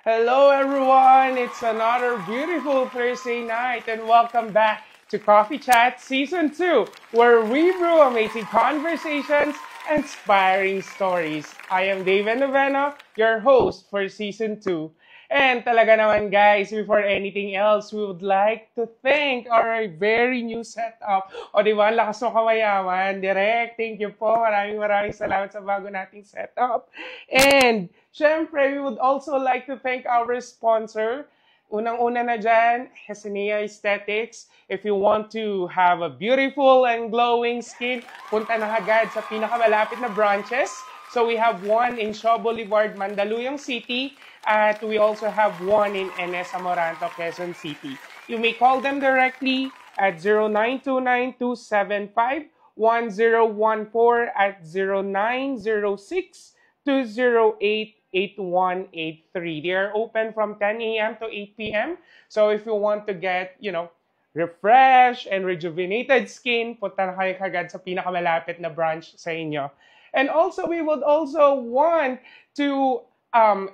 Hello, everyone. It's another beautiful Thursday night, and welcome back to Coffee Chat Season 2, where we brew amazing conversations, inspiring stories. I am David Noveno, your host for Season 2. And talaga naman guys, before anything else, we would like to thank our very new setup. O di ba, ang lakas mo kamayaman. Direct, thank you po. Maraming salamat sa bago nating setup. And syempre, we would also like to thank our sponsor. Unang-una na dyan, Hesenia Aesthetics. If you want to have a beautiful and glowing skin, punta na agad sa pinakamalapit na branches. So we have one in Shaw Boulevard, Mandaluyong City. At we also have one in NS Amoranto, Quezon City. You may call them directly at 0929-275-1014 at 0906-208-8183. They are open from 10 a.m. to 8 p.m. So if you want to get, refreshed and rejuvenated skin, punta na kayo kagad sa pinakamalapit na branch sa inyo. And also, we would also want to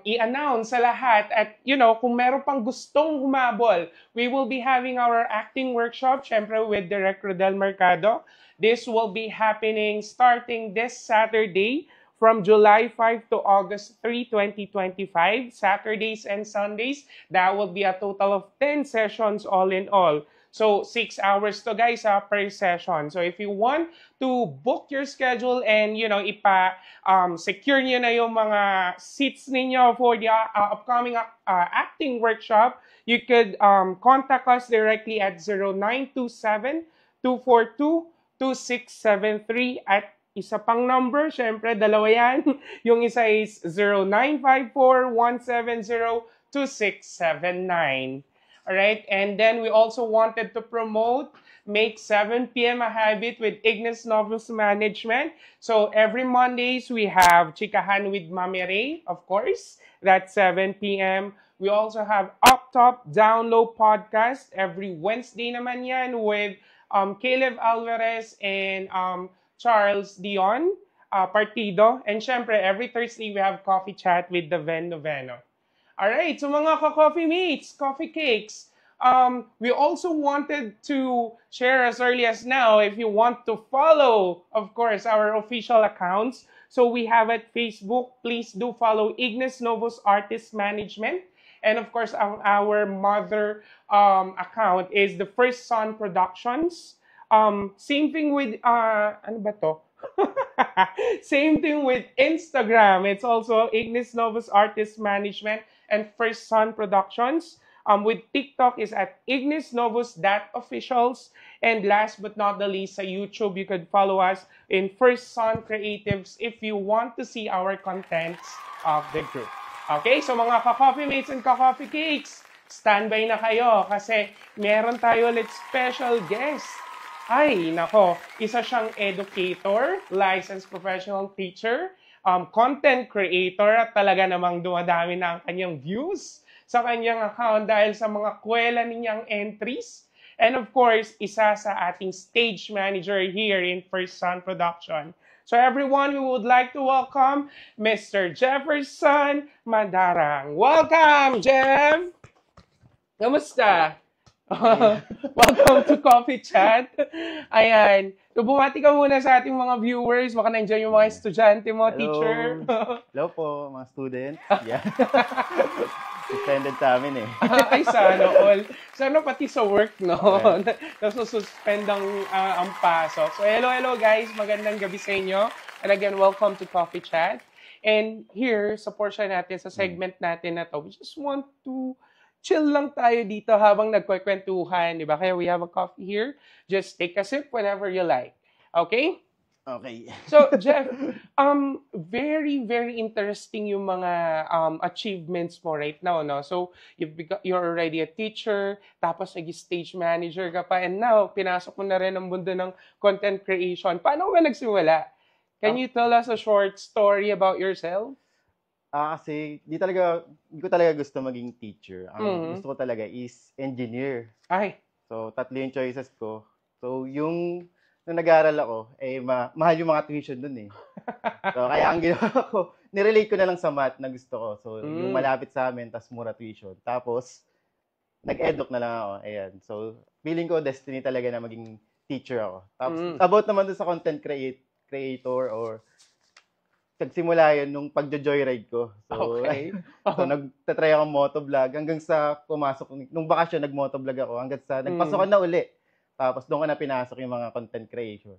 i-announce sa lahat at, kung meron pang gustong humabol, we will be having our acting workshop, syempre with Direct Rodel Mercado. This will be happening starting this Saturday from July 5 to August 3, 2025, Saturdays and Sundays. That will be a total of 10 sessions all in all. So, 6 hours to guys per session. So, if you want to book your schedule and, secure nyo na yung mga seats ninyo for the upcoming acting workshop, you could contact us directly at 0927-242-2673 at isa pang number, syempre, dalawa yan. Yung isa is 0954-170-2679. Alright, and then we also wanted to promote Make 7 p.m. a habit with Ignis Novus Management. So every Mondays, we have Chikahan with Mami Ray, of course. That's 7 p.m. We also have Up Top Download Podcast every Wednesday naman yan with Caleb Alvarez and Charles Dion Partido. And syempre, every Thursday, we have Coffee Chat with the Ven Noveno. Alright, so mga ka-coffee mates, coffee cakes, we also wanted to share as early as now, if you want to follow, of course, our official accounts. So we have at Facebook, please do follow Ignis Novus Artist Management. And of course, our mother account is the First Son Productions. Same thing with, ano ba to? Same thing with Instagram. It's also Ignis Novus Artist Management and First Son Productions. With TikTok is at Ignis Novus Officials. And last but not the least, sa YouTube, you could follow us in First Son Creatives if you want to see our contents of the group. Okay, so mga ka-coffee mates and ka-coffee cakes, standby na kayo kasi meron tayo ulit special guest. Ay, nako, isa siyang educator, licensed professional teacher, content creator, at talaga namang dumadami na ang kanyang views sa kanyang account dahil sa mga kwela ninyang entries. And of course, isa sa ating stage manager here in First Son Production. So everyone, we would like to welcome Mr. Jefferson Madarang. Welcome, Jeff! Kamusta? Welcome to Coffee Chat. Ayan. So, bumati ka muna sa ating mga viewers. Baka nandiyan yung mga estudyante mo, Hello. teacher. Hello po, mga student. Yeah. Suspended sa amin eh. Ay, sana all. Sana pati sa work, no? Nasususpend ang pasok. So, hello guys. Magandang gabi sa inyo. And again, welcome to Coffee Chat. And here, sa portion natin, sa segment natin na to, we just want to chill lang tayo dito habang nagkwekwentuhan, di ba? Kaya we have a coffee here. Just take a sip whenever you like. Okay? Okay. So, Jeff, very, very interesting yung mga achievements mo right now, no? So, you're already a teacher, tapos nag-stage manager ka pa, and now, pinasok mo na rin ang mundo ng content creation. Paano ba nagsimula? Can Ah, you tell us a short story about yourself? kasi di ko talaga gusto maging teacher. Ang Mhm. gusto ko talaga is engineer. Ay, So, tatlo yung choices ko. So, nung nag-aaral ako, mahal yung mga tuition dun eh. So, kaya ang ginawa ko, nirelate ko na lang sa math na gusto ko. So, yung mm, malapit sa amin, tas mura tuition. Tapos, nag-eduk na lang ako. Ayan. So, feeling ko destiny talaga na maging teacher ako. Tapos, mm. about naman dun sa creator or nagsimula yun nung pagjo-joyride ko. So, Okay. so nagtatry ako motovlog hanggang sa pumasok, nung bakasyon nag-motovlog ako hanggang sa nagpasok Mm. na uli. Tapos doon ko na pinasok yung mga content creation.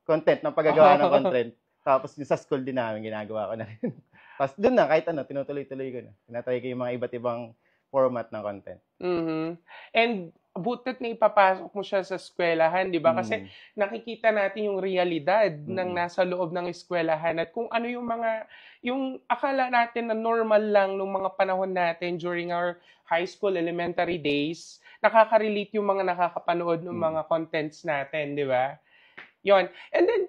Content ng paggagawa ng content. Tapos yung sa school din namin, ginagawa ko na rin. Tapos doon na, kahit ano, tinutuloy-tuloy ko na. Tinatry ko yung mga iba't ibang format ng content. Mhm. And butit na ipapasok mo siya sa eskwelahan, 'di ba? Kasi Mm. nakikita natin yung realidad ng Mm. nasa loob ng eskwelahan at kung ano yung akala natin na normal lang nung mga panahon natin during our high school, elementary days, nakaka-relate yung mga nakakapanood ng Mm. mga contents natin, 'di ba? Yon. And then,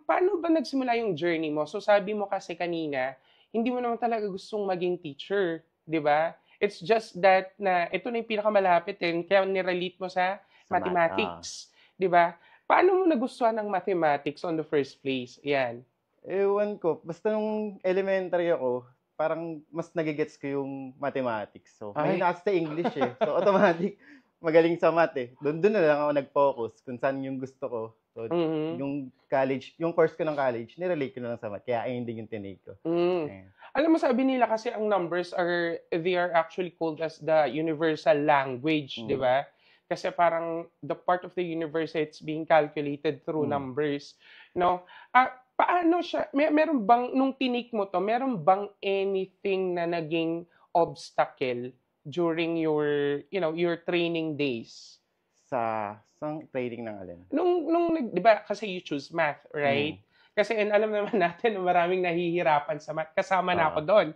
paano ba nagsimula yung journey mo? So sabi mo kasi kanina, hindi mo naman talaga gustong maging teacher, 'di ba? It's just that na ito na yung pinakamalapit din, kaya nirelate mo sa Sa math. mathematics, 'di ba? Paano mo nagustuhan ng mathematics on the first place? Yan. Ewan ko. Basta nung elementary ako, parang mas nagigets ko yung mathematics. So, Ay. mahina kasi sa English eh. So, automatic, magaling sa math eh. Doon na lang ako nag-focus kung saan yung gusto ko. So, Mhm. yung course ko ng college, nirelate ko na lang sa math. Kaya ayun din yung tinake ko. Mm. Ayan. Alam mo, sabi nila kasi ang numbers they are actually called as the universal language, di Mm. ba? Kasi parang the part of the universe, it's being calculated through Mm. numbers. No? Paano siya, meron bang, nung tinik mo to, meron bang anything na naging obstacle during your training days? Sa trading ng alin? Di ba, kasi you choose math, Mm. right? Kasi alam naman natin na maraming nahihirapan sa math. Kasama na ako Oo. doon.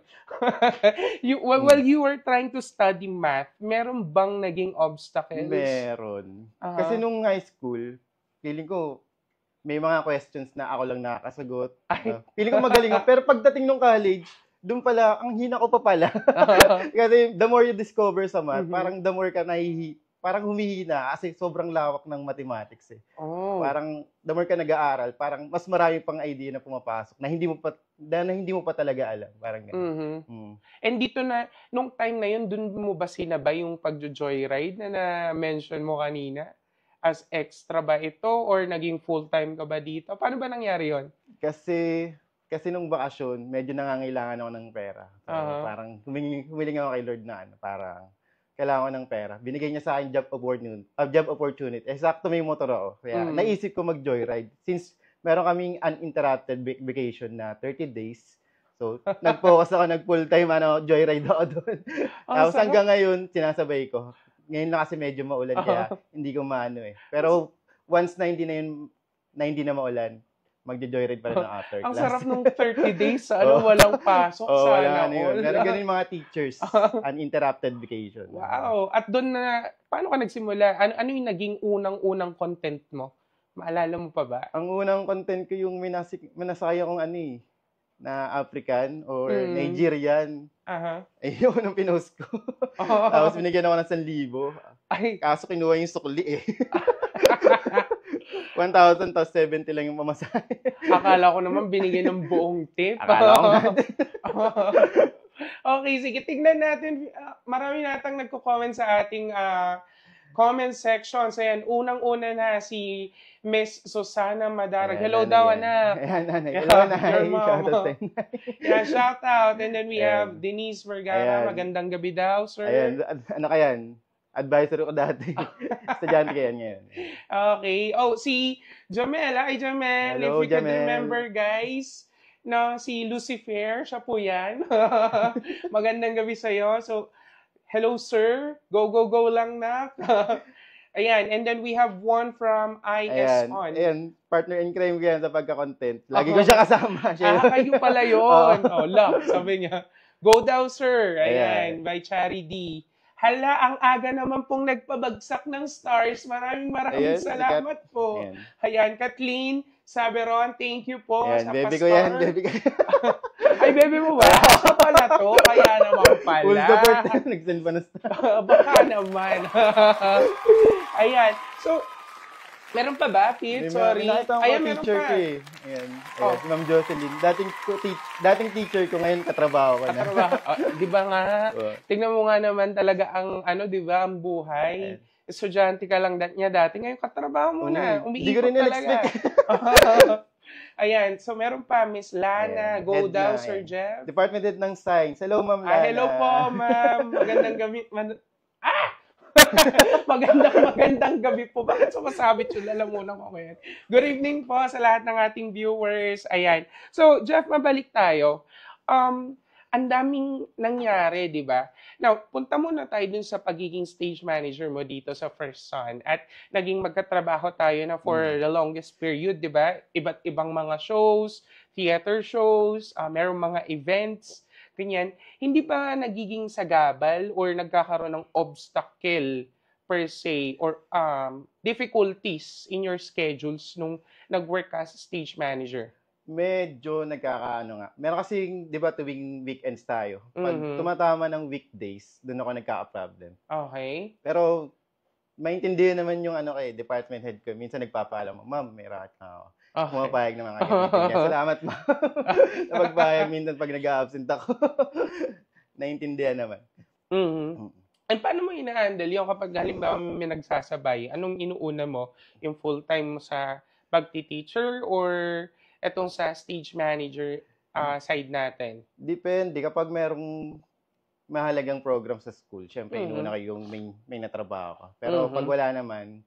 While Mm. you were trying to study math, meron bang naging obstacles? Meron. Kasi Aha. nung high school, feeling ko, may mga questions na ako lang nakakasagot. Ay. Feeling ko magaling ako. Pero pagdating nung college, doon pala, ang hina ko pa pala. Kasi the more you discover sa math, Mhm. parang the more ka parang humihina kasi sobrang lawak ng mathematics eh. Oh. Parang the more ka nag-aaral, parang mas marami pang idea na pumapasok na hindi mo pa talaga alam. Parang ganun. Mhm. Mm. And dito na, nung time na yun, dun mo ba sinabay yung pagjo-joyride na na-mention mo kanina? As extra ba ito or naging full-time ka ba dito? Paano ba nangyari yon? Kasi kasi nung bakasyon, medyo nangangailangan ako ng pera. So, Aha. parang humiling ako kay Lord na parang kailangan ko ng pera. Binigay niya sa akin job opportunity. Sakto may motor ako. Kaya Mm. naisip ko mag-joyride. Since meron kaming uninterrupted vacation na 30 days. So, nag-focus ako, nag-full-time joyride ako doon. Ang Tapos sarap. hanggang ngayon, sinasabay ko. Ngayon lang kasi medyo maulan kaya hindi ko maano eh. Pero once na hindi na maulan, magjo-joyride pa rin ng after Ang class. sarap nung 30 days sa Oo. walang pasok, Wala sana na yun. all. Meron ganun yung mga teachers, uninterrupted vacation. Wow! At doon na, paano ka nagsimula? Ano yung naging unang-unang content mo? Maalala mo pa ba? Ang unang content ko yung minasaya kong na African or Mm. Nigerian. Aha. Ayun ang pinost ko. Tapos binigyan ako ng 1,000. Ay. Kaso kinuha yung sukli eh. 1,000 tapos 70 lang yung pamasahe. Akala ko naman binigyan ng buong tip. Akala ko nga. Okay, sige, tignan natin. Marami natang nagko-comment sa ating comment section. So yan, unang-una na si Miss Susana Madarag. Ayan, Hello nanay daw, yan. anak. Ayan, nanay. Yeah, Hello, nanay. your mom. Shout out sa inyo. Yeah, shout out. And then we Ayan. have Denise Vergara. Ayan. Magandang gabi daw, sir. Ayan, ano ka yan? Advisor ko dati. Estudyante ka yan ngayon. Okay. Oh, si Jamel. Hi, Jamel. Hello, If you could Jamel. remember, guys, no, si Lucifer, siya po yan. Magandang gabi sa'yo. So, hello, sir. Go, go, go lang na. Ayan, and then we have one from IS Ayan, On. ayan, partner in crime ko yan sa pagka-content. Lagi ko siya kasama. Kayo pala yun. Look, sabi niya, go daw, sir. Ayan. Ayan, by Chari D. Hala, ang aga naman pong nagpabagsak ng stars. Maraming Ayan, salamat po. Ayan. Ayan, Kathleen Saberon, thank you po Ayan, sa baby pastor. ko yan, baby ko. Ay, baby mo ba? Siya pala to. Kaya naman pala. Full support. Nag-send pa na Baka naman. Ayan. So, meron pa ba, Pete? Sorry. Nakita ko Ayan, yung meron teacher pa. ko eh. Ayan. Ayan, si Ma'am Jocelyn. Dating teacher ko, ngayon katrabaho ko na. Katrabaho. Di ba nga? Tignan mo nga naman talaga ang, di ba, ang buhay. Ayan. Estudyante ka lang niya dati. Ngayon, katrabaho mo na. Hindi ko Umiikot rin talaga. in-expect. Ayan. So, meron pa, Miss Lana. Ayan. Go Head daw, na, Sir ayan. Jeff. Department Head ng Science. Hello, Ma'am Lana. Hello po, ma'am. Magandang gabi. Magandang gabi po. Bakit sumasabit yung lalamunan ko ngayon? Good evening po sa lahat ng ating viewers. Ayan. So, Jeff, mabalik tayo. Ang daming nangyari, di ba? Now, punta muna tayo dun sa pagiging stage manager mo dito sa First Son. At naging magkatrabaho tayo na for the longest period, di ba? Iba't ibang mga shows, theater shows, merong mga events, ganyan. Hindi ba nagiging sagabal or nagkakaroon ng obstacle per se or difficulties in your schedules nung nag-work ka sa stage manager? Medyo nagkakaano nga. Meron kasing, di ba, tuwing weekends tayo. Pag tumatama ng weekdays, doon ako nagkaka-problem. Okay. Pero, maintindihan naman yung department head ko. Minsan nagpapaalam mo, ma'am, may rakat na ako. Okay. Pumapayag naman kayo. Salamat, ma'am. Sa pagpayag, minsan pag nag-a-absent ako. Naintindihan naman. And paano mo ina-handle yung kapag halimbawa may nagsasabay? Anong inuuna mo? Yung full-time mo sa pagti-teacher or etong sa stage manager side natin? Depende. Kapag merong mahalagang program sa school, syempre, inuuna kayo yung may natrabaho ka. Pero pag wala naman,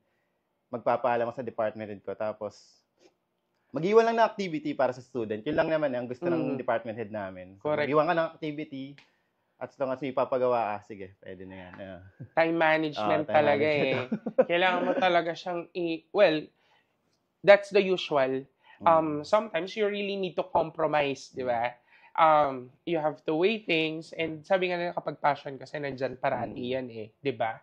magpapaalam ako sa department head ko. Tapos, mag-iwan lang na activity para sa student. Yun lang naman ang gusto ng department head namin. So, Correct. mag-iwan ka ng activity. At as long as may papagawa, sige, pwede na yan. Time management time talaga management. Kailangan mo talaga siyang well, that's the usual. Sometimes you really need to compromise, di ba? You have to weigh things and sabi nga nila kapag passion kasi nandyan parati yan di ba?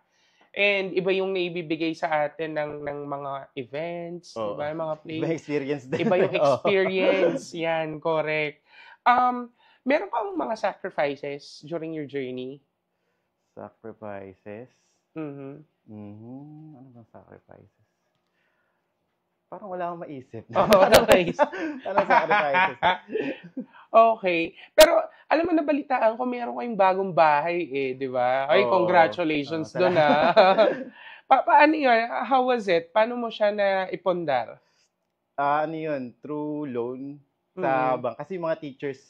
And iba yung naibibigay sa atin ng mga events, di ba? Mga play. Iba experience din. Iba yung experience. Yan, correct. Meron bang mga sacrifices during your journey? Sacrifices? Ano bang sacrifices? Parang wala akong maisip. Okay. Ano sacrifices? Okay. Pero, alam mo, nabalitaan ko, meron kayong bagong bahay di ba? Ay, congratulations doon paano yun? How was it? Paano mo siya na-ipondar? Ano yun? Through loan sa bank. Kasi yung mga teachers,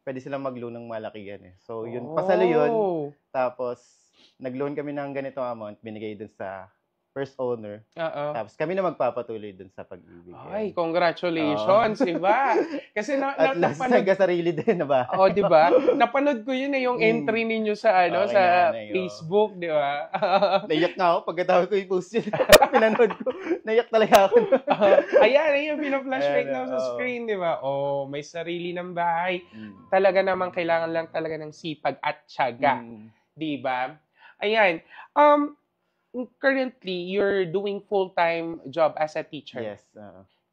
pwede silang mag-loan ng malaki yan So, yun, pasalo yun. Tapos, nag-loan kami ng ganitong amount, binigay dun sa first owner. Tapos kami na magpapatuloy dun sa pag-ibig. Ay, congratulations, iba. Kasi at last, nagkasarili din, ba? Di ba? Napanood ko yun yung entry ninyo sa sa Facebook, di ba? Naiyak nga ako pagkatapos ko i-post yun. Pinanood ko. Naiyak talaga ako. Ayan, pina-flashback na sa screen, di ba? May sarili ng bahay. Talaga naman, kailangan lang talaga ng sipag at tiyaga. Di ba? Ayan. Currently, you're doing full-time job as a teacher. Yes.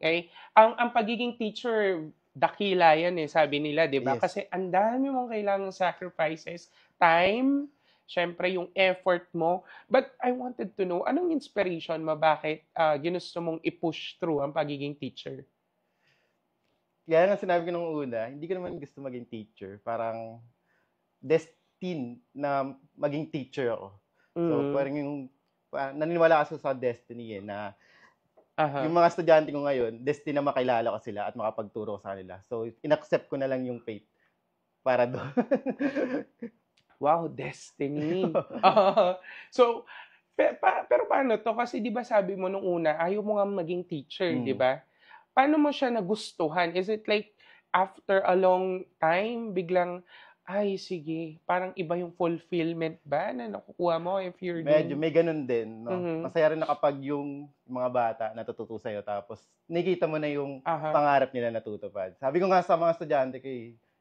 Okay? Ang pagiging teacher, dakila yan sabi nila, di ba? Yes. Kasi ang dami mong kailangang sacrifices, time, syempre yung effort mo. But I wanted to know, anong inspiration mo? Bakit ginusto mong i-push through ang pagiging teacher? Kaya nga sinabi ko nung una, hindi ko naman gusto maging teacher. Parang destined na maging teacher ako. So, parang yung naniniwala kasi sa destiny na yung mga estudyante ko ngayon, destiny na makilala ko sila at makapagturo ko sa kanila. So, inaccept ko na lang yung fate para doon. Wow, destiny. So, pero paano to? Kasi di ba sabi mo nung una, ayaw mo nga maging teacher, di ba? Paano mo siya nagustuhan? Is it like after a long time, biglang Ay, sige. Parang iba yung fulfillment ba na nakukuha mo if you're Medyo doing. may ganun din, no? Mhm. Masaya rin na kapag yung mga bata natututo sa'yo tapos nakikita mo na yung Aha. pangarap nila natutupad. Sabi ko nga sa mga estudyante ko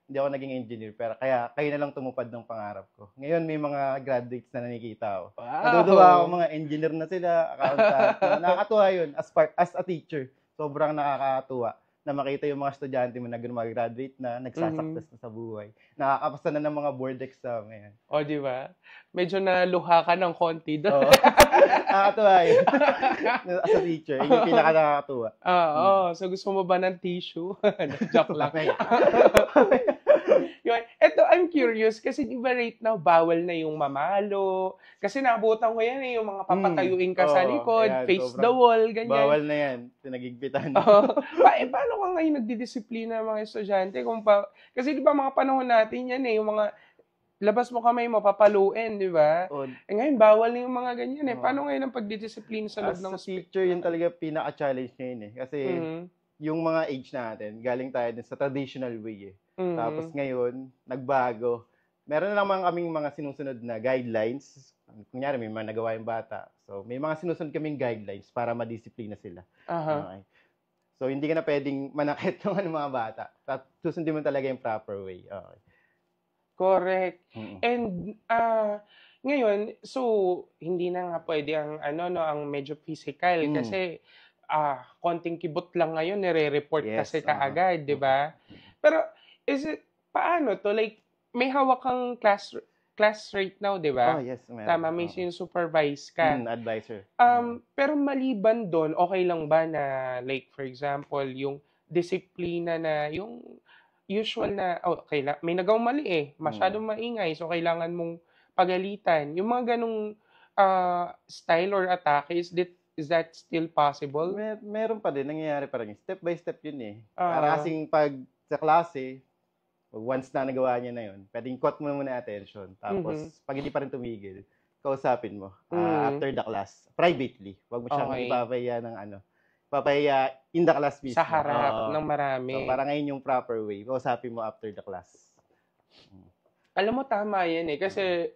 hindi ako naging engineer, pero kaya kayo na lang tumupad ng pangarap ko. Ngayon may mga graduates na nakikita ako. Natutuwa ako, Wow! mga engineer na sila, accountant. Nakakatuwa yun as a teacher. Sobrang nakakatuwa na makita yung mga estudyante mo na graduate na, Mhm. nagsasucess na sa buhay. Nakakapasa na ng mga board exam. Ayan. Oh, 'di ba? Medyo naluha ka ng konti do'n. Oo. Nakakatuwa yun. As a teacher, yun yung pinaka nakakatuwa. Oo. So, gusto mo ba ng tissue? Joke lang. Mamaya. Yun. Eto, I'm curious kasi 'di ba right now bawal na yung mamalo. Kasi naabutan ko yan, yung mga papatayuin ka sa Oo, likod, ayan, face the sobrang wall, ganyan. bawal na yan, pinagigpitan. Oo. Paano ka ngayon nagdidisiplina ng mga estudyante kasi 'di ba mga panahon natin yan, yung mga labas mo kamay mo, papaluin, 'di ba? O, Ngayon bawal na yung mga ganyan, oo. Paano ngayon ang pagdidisiplina sa loob As ng a teacher, yun talaga pinaka-challenge ngayon Kasi Mhm. yung mga age natin, galing tayo din sa traditional way Tapos Mhm. ngayon, nagbago. Meron na naman kaming mga sinusunod na guidelines. Kunyari, may mga nagawa yung bata. So, may mga sinusunod kaming guidelines para madisiplina sila. Aha. Okay. So, hindi ka na pwedeng manakit ng mga bata. Susundin mo talaga yung proper way. Okay. Correct. Mm. And, ngayon, so, hindi na nga puwede ang ano 'no, ang medyo physical Mm. kasi, konting kibot lang ngayon nire-report Yes. kasi kaagad, 'di ba? Pero paano 'to, like may hawak kang class right now, 'di Oh, ba? yes. Meron. Tama, may sinu-supervise ka. Advisor. Pero maliban dun, okey lang ba na like for example, yung disiplina na yung usual na, may nagawang mali, masyadong maingay, so kailangan mong pagalitan. Yung mga ganong, style or atake, is that still possible? Meron pa din, nangyayari pa rin. Step by step yun Para Oo. kasing pag sa klase, once na nagawa niya na yun, pwedeng cut mo muna attention. Tapos, Mhm. pag hindi pa rin tumigil, kausapin mo Mm. after the class, privately. Huwag mo siyang Okey. ipapahiya ipapahiya in the class Sa mismo. harap Oo. ng So, marami. para ngayon yung proper way, kausapin mo after the class. Alam mo tama 'yan, kasi,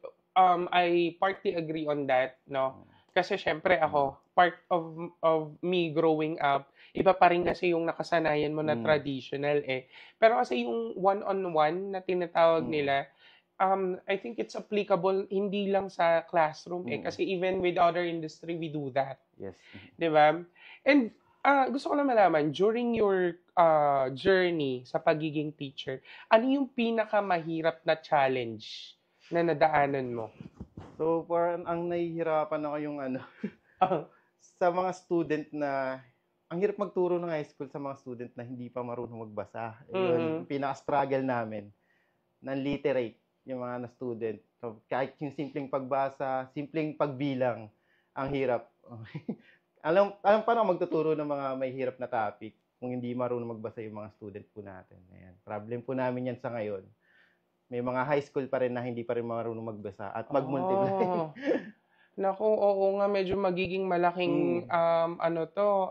I partly agree on that 'no. Kasi siyempre ako, part of me growing up, iba pa rin kasi yung nakasanayan mo na traditional, Pero kasi yung one-on-one na tinatawag nila, I think it's applicable hindi lang sa classroom, kasi even with other industry we do that, Yes. 'di ba? And, gusto ko lang malaman, during your, journey sa pagiging teacher, ano yung pinakamahirap na challenge na nadaanan mo? So, parang ang nahihirapan ako yung sa mga student na ang hirap magturo ng high school sa mga student na hindi pa marunong magbasa. Yun, yung Mhm. pinaka-struggle namin. Non-literate yung mga student. So, kahit yung simpleng pagbasa, simpleng pagbilang, ang hirap. alam paano ako magtuturo ng mga may hirap na topic kung hindi marunong magbasa yung mga student po natin. Ayan. Problem po namin yan sa ngayon. May mga high school pa rin na hindi pa rin marunong magbasa at mag-multiply. Oh. Naku, oo nga, medyo magiging malaking, ano 'to,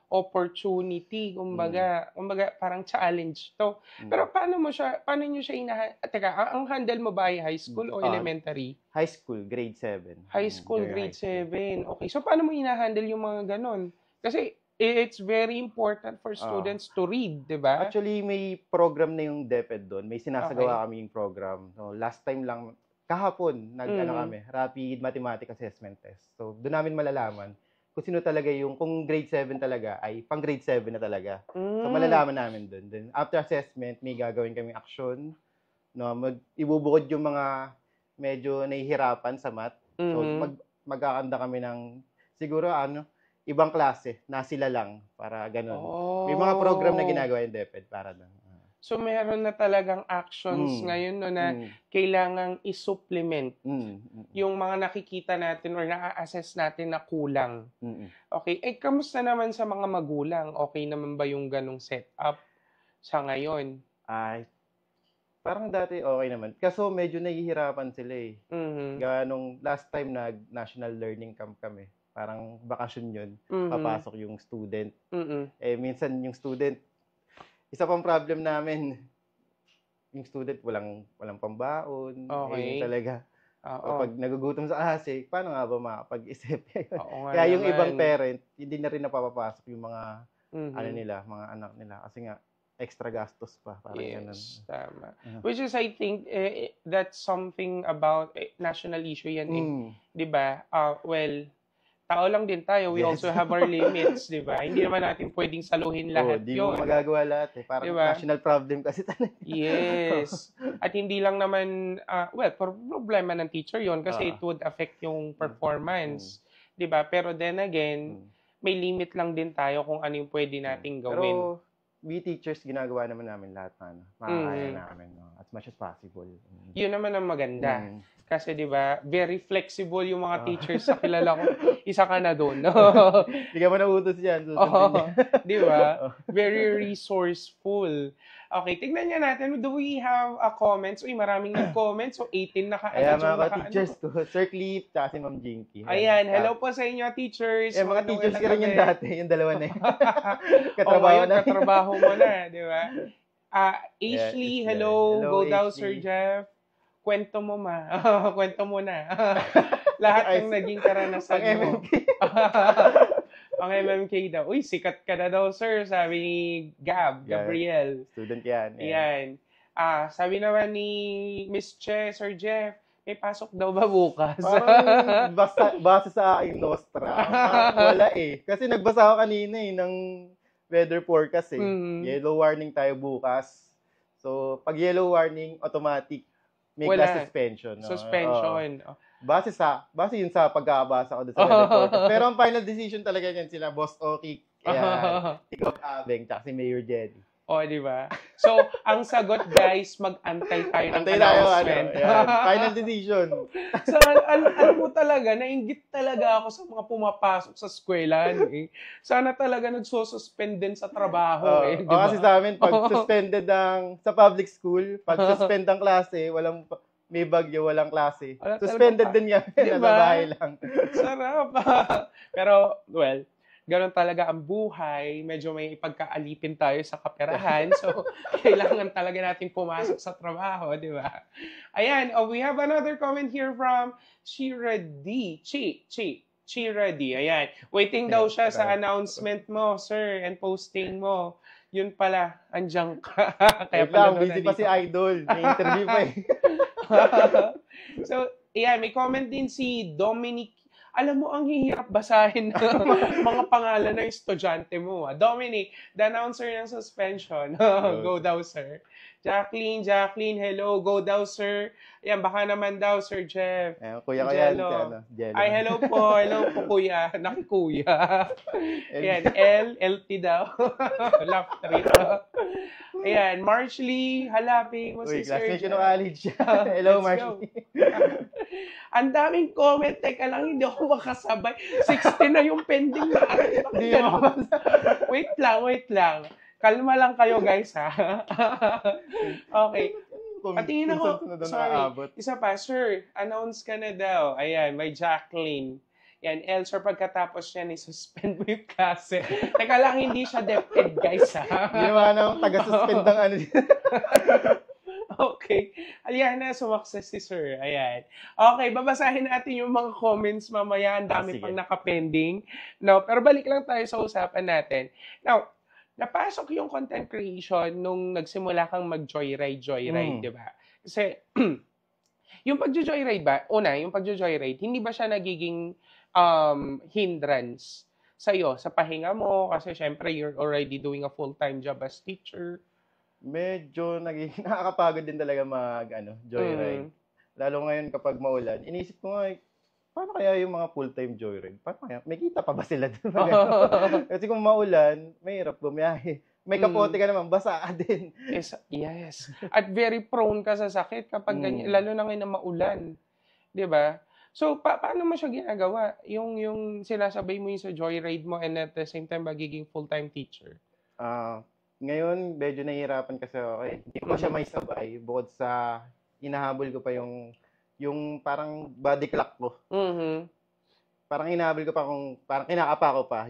opportunity, kumbaga parang challenge 'to. Pero paano niyo siya teka, ang handle mo ba ay high school o Ah, elementary? high school, grade 7. High school, Junior grade high school. 7. Okay. So, paano mo hina-handle yung mga gano'n? Kasi it's very important for Oo. students to read, 'di ba? Actually, may program na yung DepEd doon. May Okay. sinasagawa kaming program. So, last time lang, kahapon, Mhm. kami, Rapid Mathematic Assessment Test. So, doon namin malalaman kung sino talaga kung grade 7 talaga, ay pang grade 7 na talaga. So, Hmm. malalaman namin doon. Then, after assessment, may gagawin kaming action, no, ibubukod yung mga medyo nahihirapan sa math. So, Mhm. magkakanda kami ng siguro ibang klase na sila lang para ganun. May mga program na Oh. ginagawa yung DepEd para doon. So, meron na talagang actions Mm. ngayon 'no, na Mm. kailangang i-supplement Mm. Mm. yung mga nakikita natin or naa-assess natin na kulang. Mm. Okay. Kamusta naman sa mga magulang? Okay naman ba yung gano'ng setup sa ngayon? Ay, parang dati okay naman. Kaso medyo nahihirapan sila Mhm. Gawa nung last time nag-national learning camp kami. Parang bakasyon yun. Mhm. Papasok yung student. Mm. Minsan yung student, isa pang problem namin, yung student walang pambaon, Okay. yung talaga Oo. pag nagugutom sa klase, paano nga ba makakapag-isip? Oo nga Kaya yung ibang naman. parent, hindi na rin napapapasok yung mga Mhm. mga anak nila kasi nga extra gastos pa, parang ganun. Yes, tama. Uh, Which is, I think, that's something about national issue yan eh. mm, 'Di ba? Well, tao lang din tayo. We yes. also have our limits, 'di ba? Hindi naman natin pwedeng saluhin Oo, lahat di mo 'yon. magagawa lahat eh. 'Di Parang ba? national problem kasi talaga. Yes. At hindi lang naman, well, problema ng teacher 'yon kasi Oo. it would affect yung Mm. performance, 'di ba? Pero then again, Mm. may limit lang din tayo kung ano yung pwede nating gawin. Pero we teachers, ginagawa naman namin lahat na makakaya namin, no? As much as possible. Yun naman ang maganda. Mm. Kasi 'di ba, very flexible yung mga Oo. teachers sa kilala ko. Isa ka na doon. Hindi ka man nauutos yan. Oo, Susundin niya. 'di ba? Oo. Very resourceful. Okay, tignan nga natin. Do we have comments? Uy, maraming nag-comment. So 18 na Ayan, kaagad yung mga teachers ko. Sir Cliff, tsaka si Ma'am Jinky. Ayan, hello po sa inyo, teachers. Mga teachers ko rin yung gabi. dati, yung dalawa na yun. O Katrabaho ngayon, na. katrabaho mo na, di ba? Ashley, Yeah, hello. hello, Go daw, Ashley. Sir Jeff. Kwento mo ma. Kwento mo na. Lahat ng naging karanasan Pang mo. MMK. Pang MMK daw. Uy, sikat ka na daw, sir. Sabi ni Gabriel. Student yan. Yan. Sabi naman ni Miss Che, Sir Jeff, may pasok daw ba bukas? Parang base sa aking Nostra. Wala eh. Kasi nagbasa ako kanina eh ng weather forecast eh. Mhm. Yellow warning tayo bukas. So, pag yellow warning, automatic may Wala. class suspension. No? Suspension. Oo. Base yun sa pagkabasa ko doon sa weather forecast. Pero ang final decision talaga yan sila, Boss Oki, Ikaw Abeng, tsaka si Mayor Jenny. O, di ba? So, ang sagot, guys, mag-antay tayo ng Antay tayo, announcement. yan. Final decision. So, alam mo talaga, nainggit talaga ako sa mga pumapasok sa eskwelahan. Eh. Sana talaga nagsususpend din sa trabaho. Eh, di ba? Kasi sa amin, pag suspended sa public school, pag suspend ang klase, may bagyo, walang klase. Wala Suspended talaga din yan. Diba? Nasa bahay lang. Sarap. Pero, well, ganun talaga ang buhay. Medyo may ipagkaalipin tayo sa kaperahan. So, kailangan talaga natin pumasok sa trabaho, di ba? Ayan, we have another comment here from Shira D. Shira D. Ayan. Waiting daw siya sa announcement mo, sir, and posting mo. Yun pala, andiyan ka. Kaya Wait lang, pala busy pa si Idol. May interview pa eh. So, ayan, may comment din si Dominic. Alam mo, ang hihirap basahin ng mga pangalan ng estudyante mo. Dominic, the announcer ng suspension. Go daw, sir. Jacqueline, hello. Go daw, sir. Ayan, baka naman daw, Sir Jeff. Ayan, kuya ko yan. Jello. Jello. Ay, hello po, kuya. Nakikuya. Ayan, LT daw. Laugh trip. Ayan, Marshly, halapin mo si Uy, Sir classmate Jeff. ko ng college. Hello, Let's go. Marshly. Ang daming comment. Teka lang, hindi ako makasabay. 60 na yung pending na. Hindi mo mabasa. Wait lang. Kalma lang kayo, guys, ha? Okay. Patingin ako. Sorry. Isa pa, sir, announce ka na daw. Ayan, may Jacqueline. Yan, Elser, pagkatapos niya, suspend mo yung klase. Teka lang, hindi siya DepEd, guys, ha? Hindi naman ako taga-suspend ng ano. Okay. Ayan na, sumakses si sir. Ayan. Okay, babasahin natin yung mga comments mamaya. Ang dami pang nakapending. No, pero balik lang tayo sa usapan natin. Now, napasok yung content creation nung nagsimula kang mag-joyride, di ba? Kasi, yung pag-joyride ba, yung pag-joyride, hindi ba siya nagiging hindrance sa'yo, sa pahinga mo? Kasi syempre, you're already doing a full-time job as teacher. Medyo nakakapagod din talaga joyride. Lalo ngayon kapag maulan, inisip ko nga, paano kaya yung mga full-time joyride? Paano kaya? May kita pa ba sila doon? Kasi kung maulan, mahirap bumiyahe. May kapote ka naman, basa ka din. Yes. At very prone ka sa sakit kapag ganyan, lalo na ngayon na maulan. 'Di ba? So, paano mo siya ginagawa? Yung sinasabay mo yung sa joyride mo and at the same time magiging full-time teacher? Ngayon, medyo nahihirapan kasi ako eh. Hindi ko siya may sabay bukod sa hinahabol ko pa yung parang body clock ko. Parang hinahabol ko pa parang kinakapa ko pa.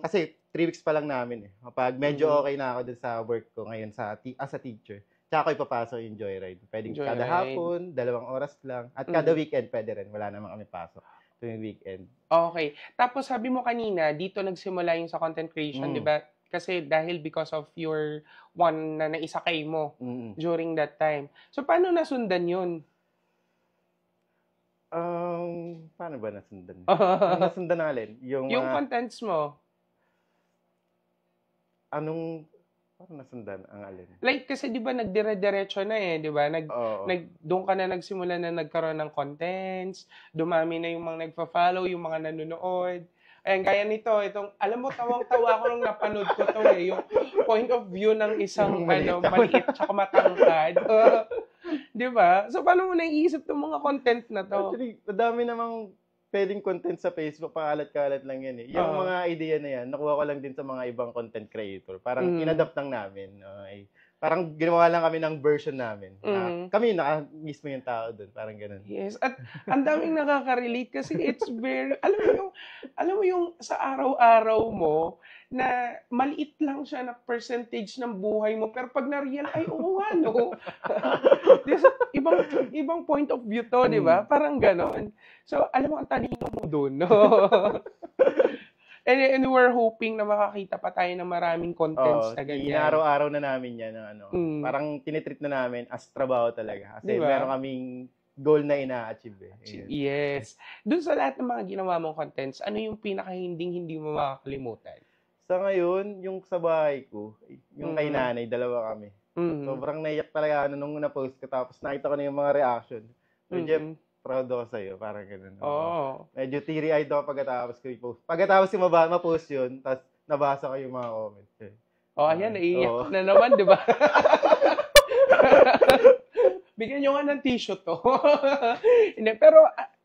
Kasi 3 weeks pa lang namin eh. Kapag medyo okay na ako dun sa work ko ngayon as a teacher, tsaka ko ipapasok yung joyride. Pwedeng kada Joyride. hapon, 2 oras lang. At kada weekend pwede rin. Wala naman kami pasok tuwing weekend. Okay. Tapos sabi mo kanina, dito nagsimula yung sa content creation, Mm. di ba? Kasi dahil because of your one na naisakay mo Mm. during that time. So, paano nasundan yun? Paano ba nasundan? Ang nasundan na alin? Yung Yung mga, contents mo. paano nasundan ang alin? Like, kasi di ba nagdire-diretso na di ba? Oo. Doon ka na nagsimula na nagkaroon ng contents, dumami na yung mga nagfa-follow, yung mga nanonood. Ayan, gaya nito, alam mo, tawang-tawa ko nung napanood ko to yung point of view ng isang, maliit tsaka matangkad. Di ba? So, paano mo naiisip itong mga content na to? Actually, madami namang pwedeng content sa Facebook, pakalat-kalat lang yan eh. Yung mga idea na yan, nakuha ko lang din sa mga ibang content creator. Parang inadapt lang namin. Parang ginawa lang kami ng version namin. Kami mismo yung tao doon. Parang ganun. Yes. At ang daming nakaka-relate kasi it's very, alam mo yung sa araw-araw mo, na maliit lang siya na percentage ng buhay mo. Pero pag na-real, ay oo nga, no? This, ibang point of view to, di ba? Parang ganon. So, alam mo, ang talino mo doon, no? And we're hoping na makakita pa tayo ng maraming contents na ganyan. Inaaraw-araw na namin yan. Parang tinitreat na namin as trabaho talaga. Kasi Diba? meron kaming goal na ina-achieve eh. Ayun. Yes. Doon sa lahat ng mga ginawa mong contents, ano yung pinaka-hindi mo makakalimutan? Sa ngayon, yung sa bahay ko, yung kay nanay, 2 kami. Sobrang naiyak talaga nung na-post ko. Tapos nakita ko na yung mga reaction. So, Jeff, proud ako sa'yo. Parang ganun. Medyo teary-eyed ako pagkatapos ko i-post. Pagkatapos ko ma-post yun, tapos nabasa ko yung mga comments. Ayan, naiiyak na naman, di ba? Bigyan nyo nga ng tissue to. Pero,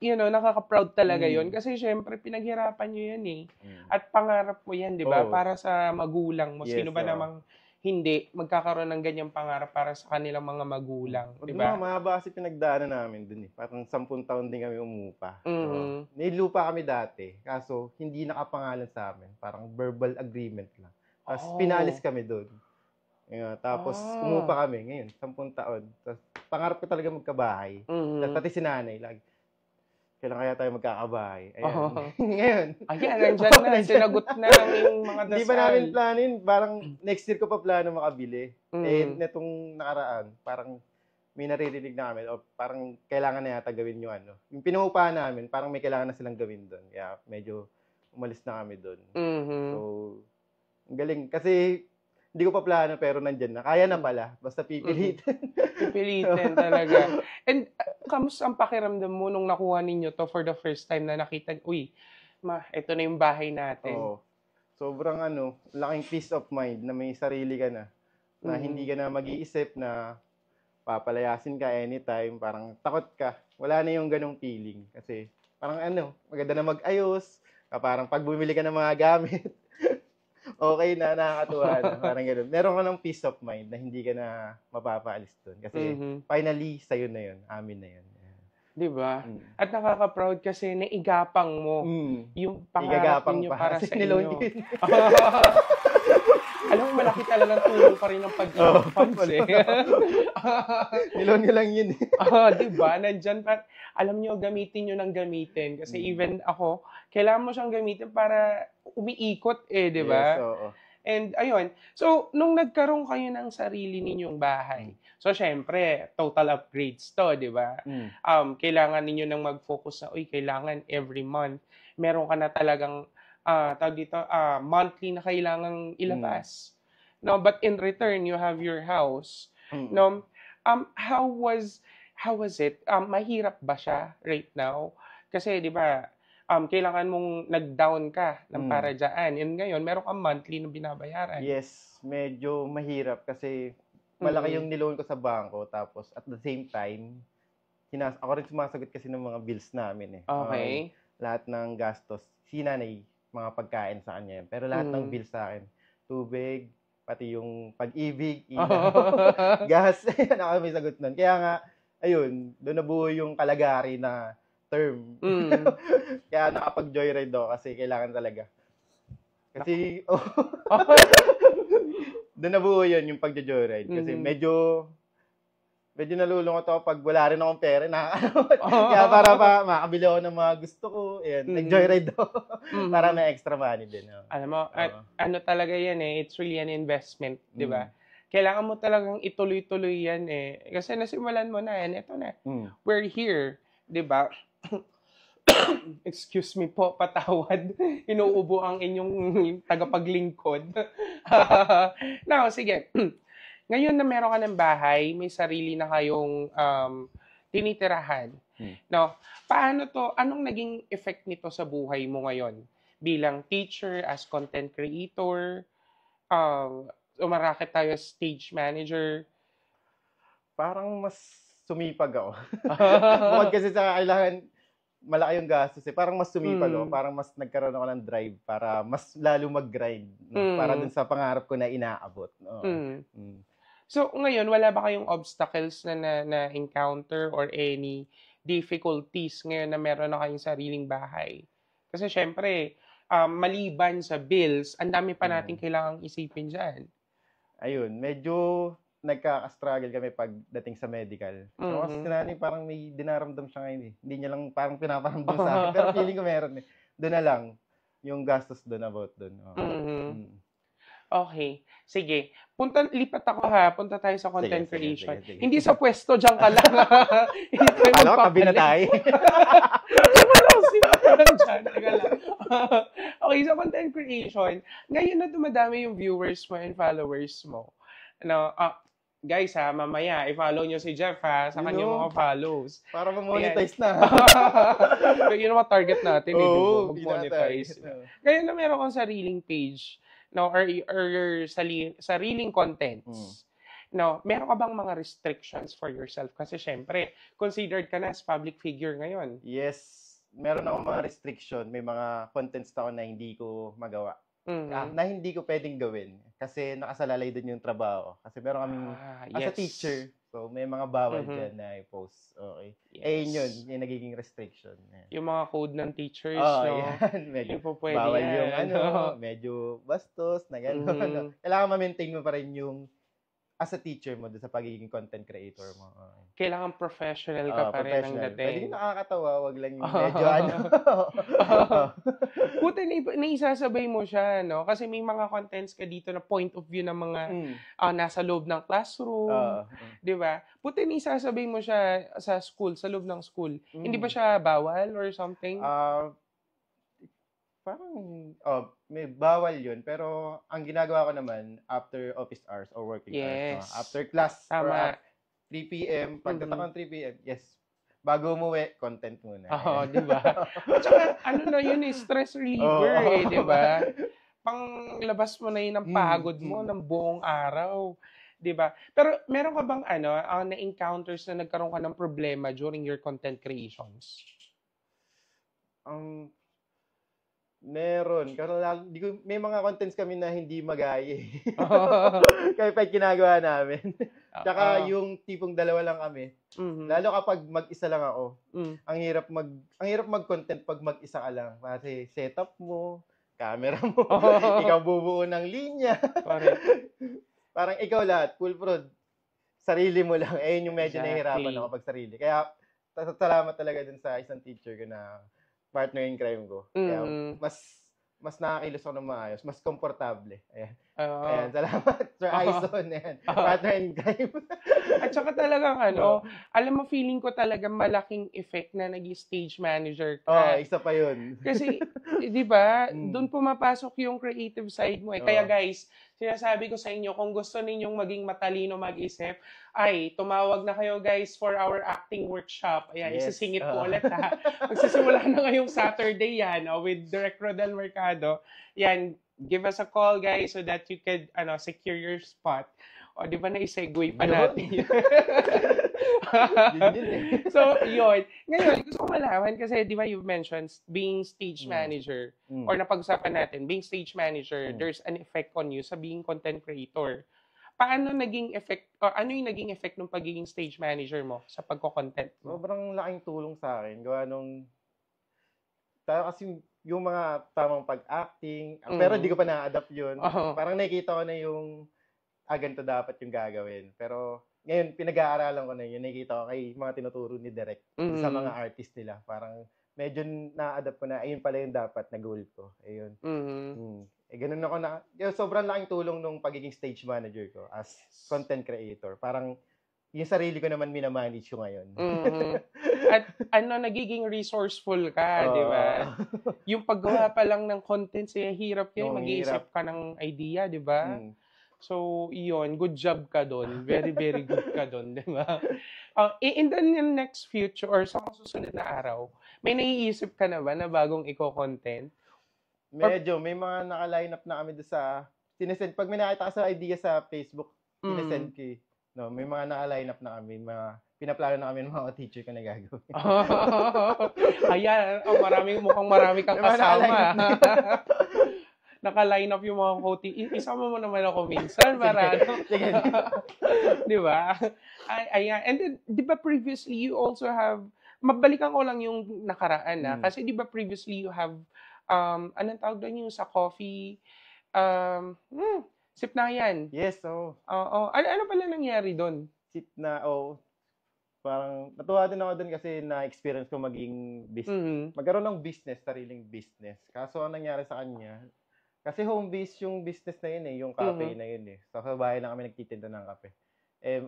nakaka-proud talaga yon kasi syempre, pinaghirapan nyo yan eh. At pangarap mo yan, di ba? Para sa magulang mo. Sino ba namang hindi magkakaroon ng ganyang pangarap para sa kanilang mga magulang, di ba? Mahaba kasi pinagdaanan namin dun eh. Parang 10 taon din kami umupa. So, nilupa kami dati, kaso hindi nakapangalan sa amin. Parang verbal agreement lang. Tapos pinalis kami dun. Tapos umupa kami ngayon, 10 taon. Tapos pangarap ko talaga magkabahay. Tapos pati si nanay, lagi, kailan kaya tayo magkakabahay? Ayan. Ngayon. Ayan, nandyan na. Sinagot na lang yung mga dasal. Hindi pa namin planin. Parang next year ko pa plano makabili. Netong nakaraan, parang may naririnig namin. O parang kailangan na yata gawin yung yung pinuupahan namin, parang may kailangan na silang gawin doon. Kaya medyo umalis na kami doon. So, ang galing. Kasi hindi ko pa plano pero nandyan na. Kaya na pala. Basta pipilitin. Pipilitin talaga. And kamusta ang pakiramdam mo nung nakuha ninyo to for the first time na nakita, uy, ito na yung bahay natin. Sobrang laking peace of mind na may sarili ka na. Na hindi ka na mag-iisip na papalayasin ka anytime. Parang takot ka. Wala na yung ganong feeling. Kasi parang maganda na mag-ayos. Parang pag bumili ka ng mga gamit, okay na, nakakatuwa na. Parang gano'n. Meron ka ng peace of mind na hindi ka na mapapaalis doon. Kasi finally, sa'yo na yun. Amin na yun. Di ba? At nakaka-proud kasi naigapang mo yung pangarap ninyo para sa inyo. Alam mo, malaki talagang tulong pa rin ng pag-funds eh. Nilon nyo lang yun eh. Di ba? Nandyan pa. Alam nyo, gamitin nyo ng gamitin. Kasi even ako, kailangan mo siyang gamitin para umiikot eh, di ba? Yes, oo. And ayun, so nung nagkaroon kayo ng sarili ninyong bahay, so syempre, total upgrades to, di ba? Kailangan ninyo nang mag-focus na, kailangan every month, meron ka na talagang, monthly na kailangang ilabas. No, but in return, you have your house. No, how was it? Mahirap ba siya right now? Kasi, di ba, kailangan mong nag-down ka ng para dyan. And ngayon, meron kang monthly na binabayaran. Yes, medyo mahirap kasi malaki yung niloan ko sa bangko. Tapos, at the same time, ako rin sumasagot kasi ng mga bills namin eh. Okay. Lahat ng gastos, si nanay, mga pagkain sa kanya yun. Pero lahat ng bills sa akin, tubig, pati yung pag-ibig, gas, ako may sagot nun. Kaya nga, ayun, doon nabuo yung kalagari na term. Kaya nakapag-joyride ako kasi kailangan talaga. Kasi, doon nabuo yun yung pag-joyride. Kasi medyo medyo nalulungkot ako pag wala rin akong pera. Kaya para makabili ako ng mga gusto ko. Ayan, nag-joyride ako. Para may extra money din. Alam mo, ano talaga yan it's really an investment, di ba? Kailangan mo talagang ituloy-tuloy yan Kasi nasimulan mo na ito na. We're here, di ba? Excuse me po, patawad. Inuubo ang inyong tagapaglingkod. Now, sige. Ngayon na meron ka ng bahay, may sarili na kayong tinitirahan. No, paano to? Anong naging effect nito sa buhay mo ngayon? Bilang teacher, as content creator, umarakit tayo as stage manager. Parang mas sumipag ako. Bukod kasi sa kailangan malaki yung gastos parang mas sumipag ako. Parang mas nagkaroon ako ng drive para mas lalo mag-grind. No? Para dun sa pangarap ko na inaabot. So, ngayon, wala ba kayong obstacles na encounter or any difficulties ngayon na meron na kayong sariling bahay? Kasi syempre, maliban sa bills, ang dami pa natin kailangang isipin dyan. Ayun, medyo nagka-struggle kami pagdating sa medical. So, kasi sinani parang may dinaramdam siya ngayon Hindi niya lang parang pinaparamdam sa akin. Pero feeling ko meron Doon na lang, yung gastos doon about doon. Okay. Sige. Lipat ako Punta tayo sa content creation. Sige. Hindi sa pwesto, dyan ka lang. Hindi tayo magpapalit. Tabi na tayo. Okay, sa content creation, ngayon na dumadami yung viewers mo and followers mo. Guys mamaya, i-follow nyo si Jeff sa kanyang mga follows. Para ma-monetize na. Yun ang target natin, mag-monetize. Ngayon na meron kang sariling page, or your sariling contents. Meron ka bang mga restrictions for yourself? Kasi syempre, considered ka na as public figure ngayon. Yes, meron akong mga restriction. May mga contents ako na hindi ko magawa. Na hindi ko pwedeng gawin kasi nakasalalay doon yung trabaho. Kasi meron kaming as a teacher, so may mga bawal dyan na i-post. Okay. Yun yung nagiging restriction. Yung mga code ng teachers, yan. Medyo bawal yung medyo bastos na gano'n. Kailangan ma-maintain mo pa rin yung as a teacher mo doon sa pagiging content creator mo. Kailangan professional ka pa rin ang dating. Pwede nakakatawa, wag lang yung medyo Puta, naisasabay mo siya, Kasi may mga contents ka dito na point of view ng mga nasa loob ng classroom. Di ba? Puta, naisasabay mo siya sa school, sa loob ng school. Hindi ba siya bawal or something? Parang, may bawal yun. Pero, ang ginagawa ko naman, after office hours or working hours, after class, or 3 p.m., pagdating ng 3 p.m., yes, bago umuwi, content muna. Di ba? At saka, yun stress reliever, di ba? Panglabas mo na yun ang pagod mo ng buong araw. Di ba? Pero, meron ka bang, na-encounters na nagkaroon ka ng problema during your content creations? Meron. Pero may mga contents kami na hindi magaya. Kaya pa ginagawa namin. Tsaka yung tipong dalawa lang kami. Lalo kapag mag-isa lang ako. Ang hirap mag-content pag mag-isa ka lang. Kasi setup mo, camera mo, ikaw bubuo ng linya. Parang ikaw lahat, full prod. Sarili mo lang. Yun yung medyo nahihirapan ako pag sarili. Kaya salamat talaga dun sa isang teacher ko na partner in crime ko. Kaya mas nakakilos ako ng maayos, mas komportable. Ayan, salamat Sir Aison. Partner in crime. At saka talagang alam mo, feeling ko talaga malaking effect na naging stage manager ka. Isa pa yun. Kasi, di ba, doon pumapasok yung creative side mo. Kaya guys, sinasabi ko sa inyo, kung gusto ninyong maging matalino mag-isip, tumawag na kayo guys for our acting workshop. Ayan, isisingit ko ulit Magsisimula na ngayong Saturday yan with Direct Rodel Mercado. Yan, give us a call guys so that you could secure your spot. O, di ba na-segue pa natin? So, yun. Ngayon, gusto ko malaman kasi, di ba, you mentioned being stage manager or napag-usapan natin, being stage manager, there's an effect on you sa being content creator. Paano naging effect, or ano yung naging effect ng pagiging stage manager mo sa pagko-content mo? Sobrang laking tulong sa akin. Gawa nung, kasi yung mga tamang pag-acting, pero di ko pa na-adapt yun. Parang nakikita ko na yung ganito dapat yung gagawin. Pero ngayon, pinag-aaralan ko na yun. Nakikita ko kay mga tinuturo ni Direk sa mga artist nila. Parang medyo na-adapt ko na, ayun pala yung dapat na goal ko. Ayun. Ganun ako na, sobrang laking tulong nung pagiging stage manager ko as content creator. Parang yung sarili ko naman minamanage ko ngayon. At nagiging resourceful ka, di ba? Yung paggawa pa lang ng content, hirap yan. Mag-iisip ka ng idea, di ba? So, iyon, good job ka doon. Very, very good ka doon, di ba? In the next future or sa susunod na araw, may naiisip ka na ba na bagong content? Medyo, may mga naka-line up na kami doon sa, sinesend, pag may nakita ka sa idea sa Facebook, sinesend ko eh. No, may mga naka-line up na kami, mga pinaplano na kami ng mga teacher ko na gagawin. Ayan, mukhang marami kang kasama. Naka-line up yung mga co-teacher. Isama mo naman ako minsan para di ba? Ayan. And then, di ba previously you also have, mabalikan ko lang yung nakaraan kasi di ba previously you have anong tawag doon yung sa coffee? Sip na yan. Yes, oo. Ano pala nangyari doon? Sip na, parang natuwa din ako doon kasi na-experience ko maging business. Magkaroon ng business, sariling business. Kaso ang nangyari sa kanya, kasi home-based yung business na yun yung cafe na yun So sa bahay lang kami nagtitinda ng kape.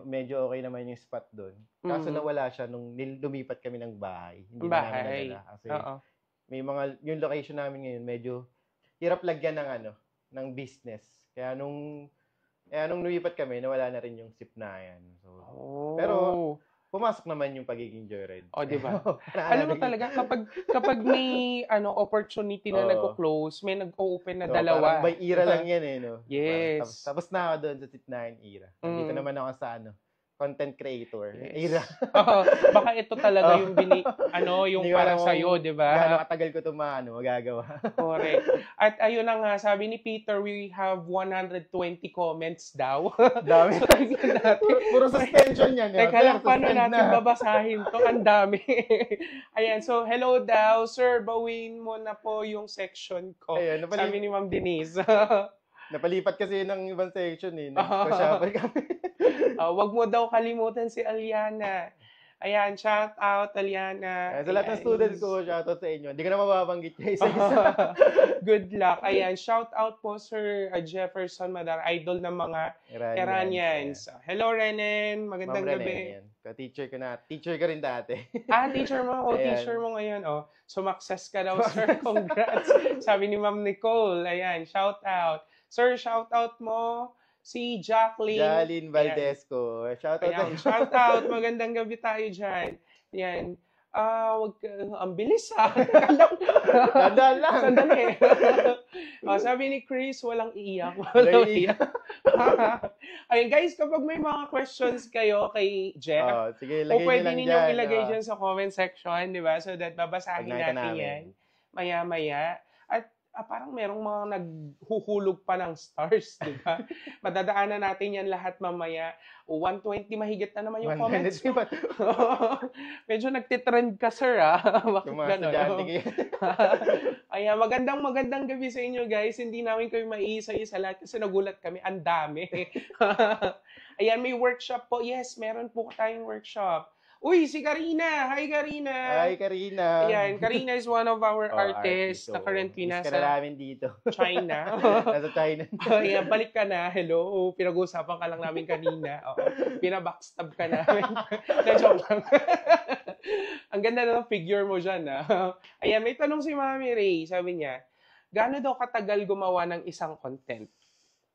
Medyo okay naman yung spot doon. Kaso nawala siya nung lumipat kami ng bahay. Hindi na namin nadala. Kasi may mga, yung location namin ngayon, medyo hirap lagyan ng business. Kaya nung lumipat kami, nawala na rin yung sip na yan. So, pero, pumasok naman yung pagiging joyride. Di ba? Alam mo talaga, kapag may opportunity na nagko-close, may nag-open na dalawa. Parang by era lang yan no? Yes. Tapos na ako doon sa sip na era. Dito naman ako sa content creator. Yes. Baka ito talaga yung yung para sa iyo, 'di ba? Gaano katagal ko 'to magagawa. Correct. At ayun na nga, sabi ni Peter, we have 120 comments daw. Dami. Puro suspension yan. Teka lang, paano natin babasahin to? Ang dami. Ayan, so hello daw. Sir, bawin mo na po yung section ko. Ayan, sabi ni Ma'am Denise. Napalipat kasi ng ibang section Nagpa-shuffle kami. Wag mo daw kalimutan si Aliana. Ayan, shout out Aliana. Sa lahat ng students ko, shout out sa inyo. Hindi ko na mababanggit yung isa-isa. Good luck. Ayan, shout out po Sir Jefferson Madar, idol ng mga Iranians. Hello Renen, magandang gabi. Ka-teacher ko na. Teacher ka rin dati. Teacher mo. Teacher mo ngayon. Sumakses ka daw, sir. Congrats. Sabi ni Ma'am Nicole. Ayan, shout out. Sir, shout out mo si Jacqueline Valdesco. Shout out. Magandang gabi tayo dyan. Yan. Ang bilis Tandaan lang. Sandali. Sabi ni Chris, walang iiyak. Walang iiyak. Ayun guys, kapag may mga questions kayo kay Jeff, sige, pwede ninyong ilagay dyan sa comment section, di ba? So that babasahin natin yan. Maya-maya. At parang merong mga naghuhulog pa ng stars, di ba? Madadaanan natin yan lahat mamaya. 120 mahigit na naman yung comments. Medyo nagtitrend ka, sir, Bakit gano'n? Ayan, magandang gabi sa inyo, guys. Hindi namin kayo maiisa-isa lahat kasi nagulat kami. Ang dami. Ayan, may workshop po. Yes, meron po tayong workshop. Uy, si Karina! Hi, Karina! Hi, Karina! Ayan, Karina is one of our artists na currently nasa dito. China. Nasa China. Ayan, balik ka na. Hello. Pinag-uusapan ka lang namin kanina. Pinabackstab ka namin. Na-joke lang. Ang ganda na ng figure mo dyan, Ayan, may tanong si Mami Ray. Sabi niya, gaano daw katagal gumawa ng isang content?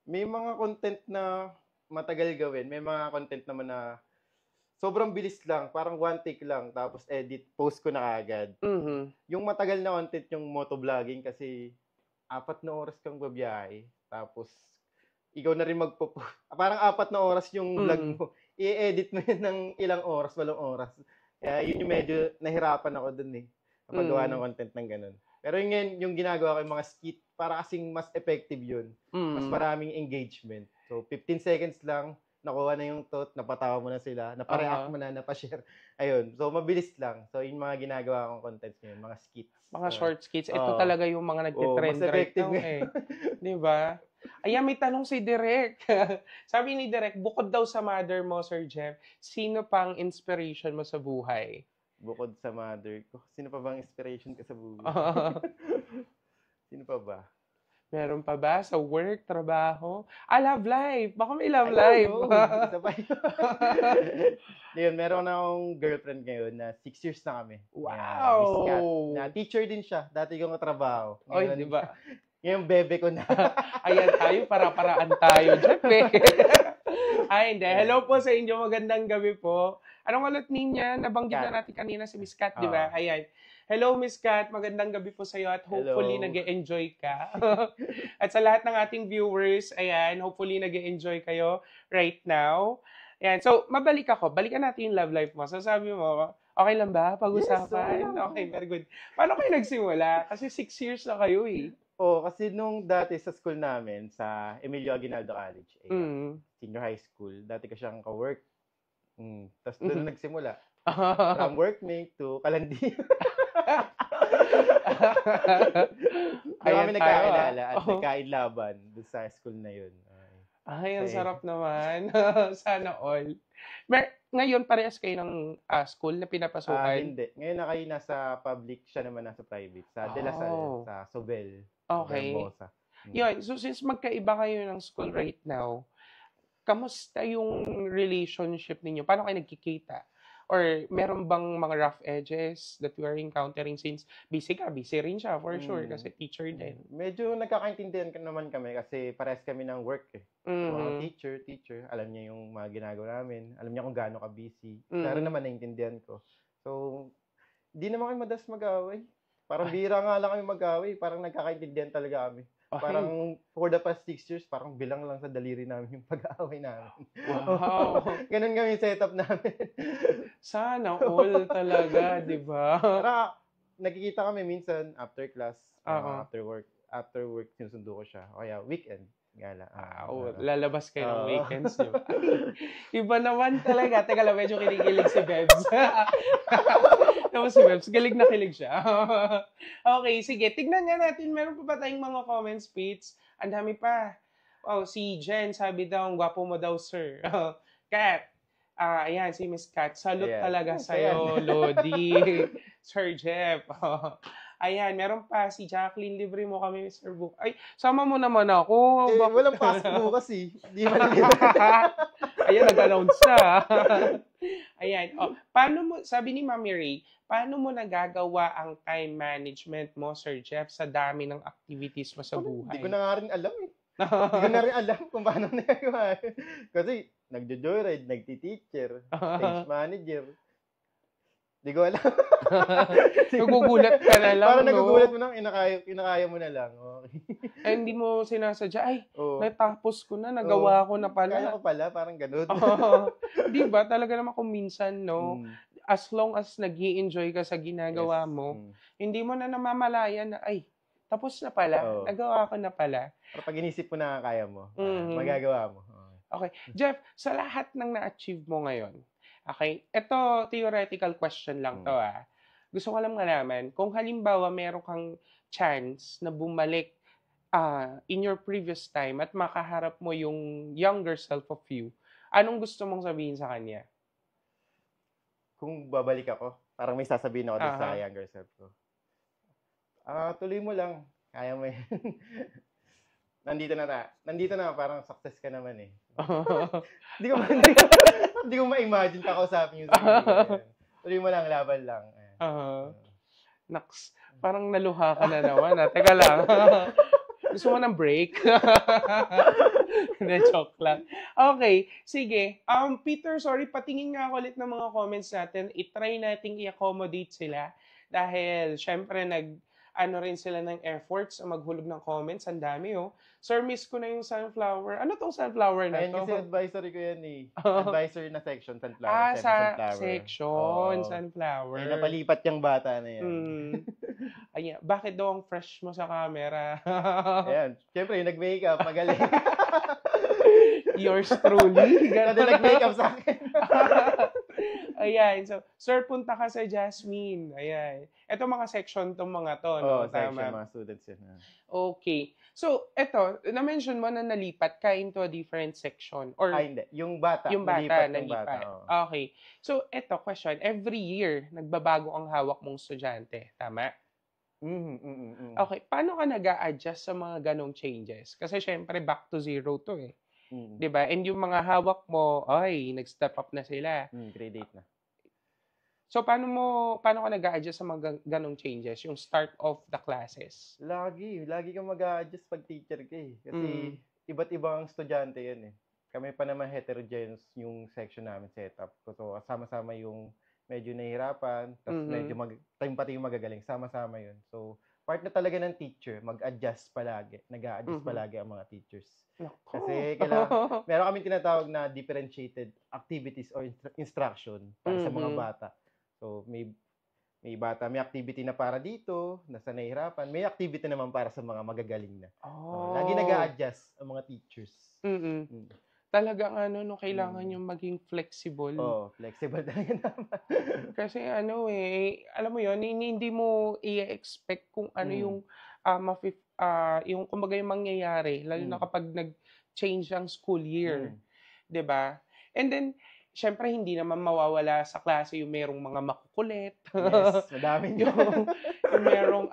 May mga content na matagal gawin. May mga content naman na sobrang bilis lang, parang one take lang, tapos edit, post ko na agad. Yung matagal na content yung motovlogging kasi 4 na oras kang babiyahe, tapos ikaw na rin parang 4 na oras yung vlog mo. I-edit mo yun ng ilang oras, 8 oras. Kaya yun yung medyo nahirapan ako dun napagawa ng content ng ganun. Pero yung ginagawa ko yung mga skit, para kasing mas effective yun. Mas maraming engagement. So 15 seconds lang, nakuha na yung thought, napatawa mo na sila, napareact mo na, napashare. Ayun. So, mabilis lang. So, yung mga ginagawa kong contents ngayon, mga skits. Mga short skits. Ito talaga yung mga nagtitrend right now. Di ba? Ayan, may tanong si Direk. Sabi ni Direk, bukod daw sa mother mo, Sir Jeff, sino pang inspiration mo sa buhay? Bukod sa mother ko, sino pa bang inspiration ka sa buhay? Sino pa ba? Meron pa ba sa work, trabaho? Love life. Baka may love Ay, life. oo, isa pa yun. Yun, meron na akong girlfriend ngayon na 6 years na kami. Wow! Miss Kat. Na teacher din siya. Dati kong katrabaho. Oy, Ngayon, di ba? Ngayon, bebe ko na. Ayan tayo, para-paraan tayo, Jeff eh. Ay, hindi. Hello po sa inyo. Magandang gabi po. Anong ulit niya? Nabanggit na natin kanina si Miss Kat, di ba? Ayan. Hello, Miss Kat. Magandang gabi po sa iyo at hopefully nag-e-enjoy ka. At sa lahat ng ating viewers, ayan, hopefully nag-e-enjoy kayo right now. Ayan. So, mabalik ako. Balikan natin yung love life mo. So, sabi mo, okay lang ba? Pag-usapan? Yes, okay, very good. Paano kayo nagsimula? Kasi 6 years na kayo eh. Kasi nung dati sa school namin, sa Emilio Aguinaldo College, senior high school, dati ko siyang ka-work. Tapos doon nagsimula. From workmate to kalandi. Kaya kami nagkakilala at nagkainlaban doon sa school na yun. Ay, ang sarap naman. Sana all. Ngayon, parehas kayo ng school na pinapasukan? Hindi. Ngayon na kayo nasa public, siya naman nasa private. Sa De La Salle, sa Sobel. Okay. Hermosa. Yun. So, since magkaiba kayo ng school right now, kamusta yung relationship ninyo? Paano kayo nagkikita? Or meron bang mga rough edges that you are encountering since busy ka? Busy rin siya for sure kasi teacher din. Medyo nagkakaintindihan naman kami kasi parehas kami ng work eh. Teacher. Alam niya yung mga ginagawa namin. Alam niya kung gaano ka busy. Pero naman naiintindihan ko. So, di naman kami madalas mag-away. Parang bira nga lang kami mag-away. Parang nagkakaintindihan talaga kami. Parang for the past 6 years, parang bilang lang sa daliri namin yung pag-aaway namin. Wow! Ganun kami yung setup namin. Sana all talaga, di ba? Para nagkikita kami minsan after class, after work, sinusundo ko siya. O kaya weekend. Gala. Lalabas kayo ng weekends, di ba? Iba naman talaga. Teka lang, medyo kinikilig si Bebs. Tapos si Bebs, galig na kilig siya. Okay, sige. Tignan nga natin. Meron pa ba tayong mga comments, Pete? Ang dami pa. Si Jen, sabi daw, gwapo mo daw, sir. Kat. Ayan, si Miss Kat. Salute talaga sa'yo, Lodi. Sir Jeff. Ayan, meron pa si Jacqueline, libre mo kami, Mr. Book. Ay, sama mo naman ako. Walang pasok mo kasi. Di man Ayan, nag-announce na. Ayan. Paano mo, sabi ni Mami Ray, paano mo nagagawa ang time management mo, Sir Jeff, sa dami ng activities mo sa buhay? Hindi ko na nga rin alam eh. Hindi ko na rin alam kung paano nagagawa. Kasi, nagjo-joyride, nagti-teacher, stage manager. Di ko alam. Nagugulat ka na lang, parang nagugulat mo nang inakaya mo na lang. Okay. Ay, hindi mo sinasadya, natapos ko na, nagawa ko na pala. Kaya ko pala, parang ganun. Di ba? Talaga naman kung minsan, no? As long as nag-i-enjoy ka sa ginagawa mo, hindi mo na namamalayan na, tapos na pala, nagawa ko na pala. Pero pag inisip mo na kaya mo, magagawa mo. Okay. Jeff, sa lahat ng na-achieve mo ngayon, okay, ito theoretical question lang to Gusto ko lang malaman, kung halimbawa meron kang chance na bumalik in your previous time at makaharap mo yung younger self of you, anong gusto mong sabihin sa kanya? Kung babalik ako, parang may sasabihin ako sa younger self ko. Tuloy mo lang. Kaya mo yan. Nandito na, parang success ka naman eh. Hindi ko ma-imagine kakausapin yung sarili. Tuloy mo lang, laban lang. Naks, parang naluha ka na naman. Teka lang. Gusto mo ng break? Joke lang. Okay, sige. Peter, sorry, patingin nga ulit ng mga comments natin. I-try nating i-accommodate sila. Dahil, syempre, rin sila ng efforts sa maghulog ng comments. Ang dami, Sir, miss ko na yung sunflower. Ano tong sunflower na to? Ayun kasi advisory ko yan eh. Advisory na section, sunflower. Sunflower. Section, sunflower. Ay, napalipat yung bata na yan. Ayan, bakit daw ang fresh mo sa camera? Ayan, syempre yung nag-makeup, magaling. Yours truly. Kada nag-makeup sa akin. Ayan. So, sir, punta ka sa Jasmine. Ayan. Ito mga section tong mga to, no? section, Tama. mga students yun. Okay. So, ito, na-mention mo na nalipat ka into a different section or Hindi. Yung bata. yung bata, Nalipat yung bata. nalipat. Okay. So, ito, question. Every year, nagbabago ang hawak mong estudyante. Tama? Okay. Paano ka nag-a-adjust sa mga ganong changes? Kasi, syempre, back to zero to eh. Diba? And yung mga hawak mo, ay, nag-step up na sila. Grade 8 na. So, paano ka nag-a-adjust sa mga ganong changes? Yung start of the classes? Lagi kang mag-a-adjust pag teacher ka eh. Kasi iba't ibang estudyante yan eh. Kami pa naman heterogeneous yung section namin setup. So, sama-sama yung medyo nahihirapan, tapos medyo pati yung magagaling, sama-sama yun. So, part na talaga ng teacher, mag-adjust palagi. Nag-a-adjust palagi ang mga teachers. Kasi meron kami tinatawag na differentiated activities or instruction para sa mga bata. So, may bata, may activity na para dito, nasa nahihirapan. May activity naman para sa mga magagaling na. Lagi nag-a-adjust ang mga teachers. Talagang kailangan yung maging flexible. Flexible talaga naman. Kasi alam mo yun, hindi mo i-expect kung ano yung yung kumbaga yung mangyayari, lalo na kapag nag-change ang school year. 'Di ba? And then, syempre, hindi naman mawawala sa klase yung merong mga makukulit. Yes, madami yung merong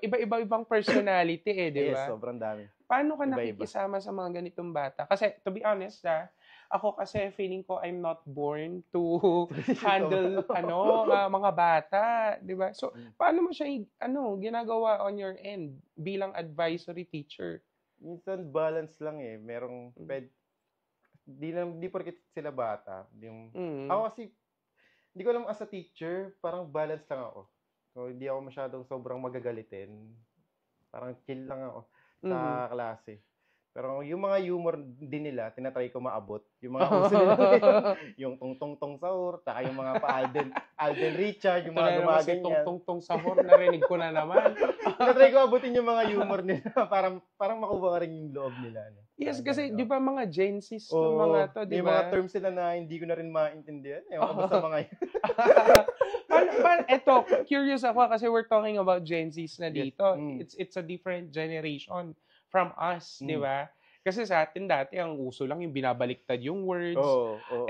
iba-ibang personality di ba? Yes, sobrang dami. Paano ka nakikisama sa mga ganitong bata? Kasi, to be honest, ako kasi feeling ko I'm not born to handle mga bata, 'di ba? So, paano mo siya ginagawa on your end bilang advisory teacher? Minsan balance lang eh. Merong di porket sila bata. Ako kasi hindi ko alam as a teacher, parang balance lang ako. So, hindi ako masyadong sobrang magagalitin. Parang chill lang ako sa klase. Pero yung mga humor din nila, tinatry ko maabot. Yung mga uso nila, yung tong-tong-tong sahur, taka yung mga Alden Richard, yung mga gumaganyan. Tong-tong sahur, narinig ko na naman. Tinatry ko abutin yung mga humor nila, parang makuha rin yung loob nila. Yes, kasi di ba mga Gen Zs yung mga to, di ba? May mga terms sila na hindi ko na rin maintindihan. Ewan ko ba sa mga yun. Eto, curious ako kasi we're talking about Gen Zs na dito. It's a different generation from us, di ba? Kasi sa atin dati, ang uso lang yung binabaliktad yung words.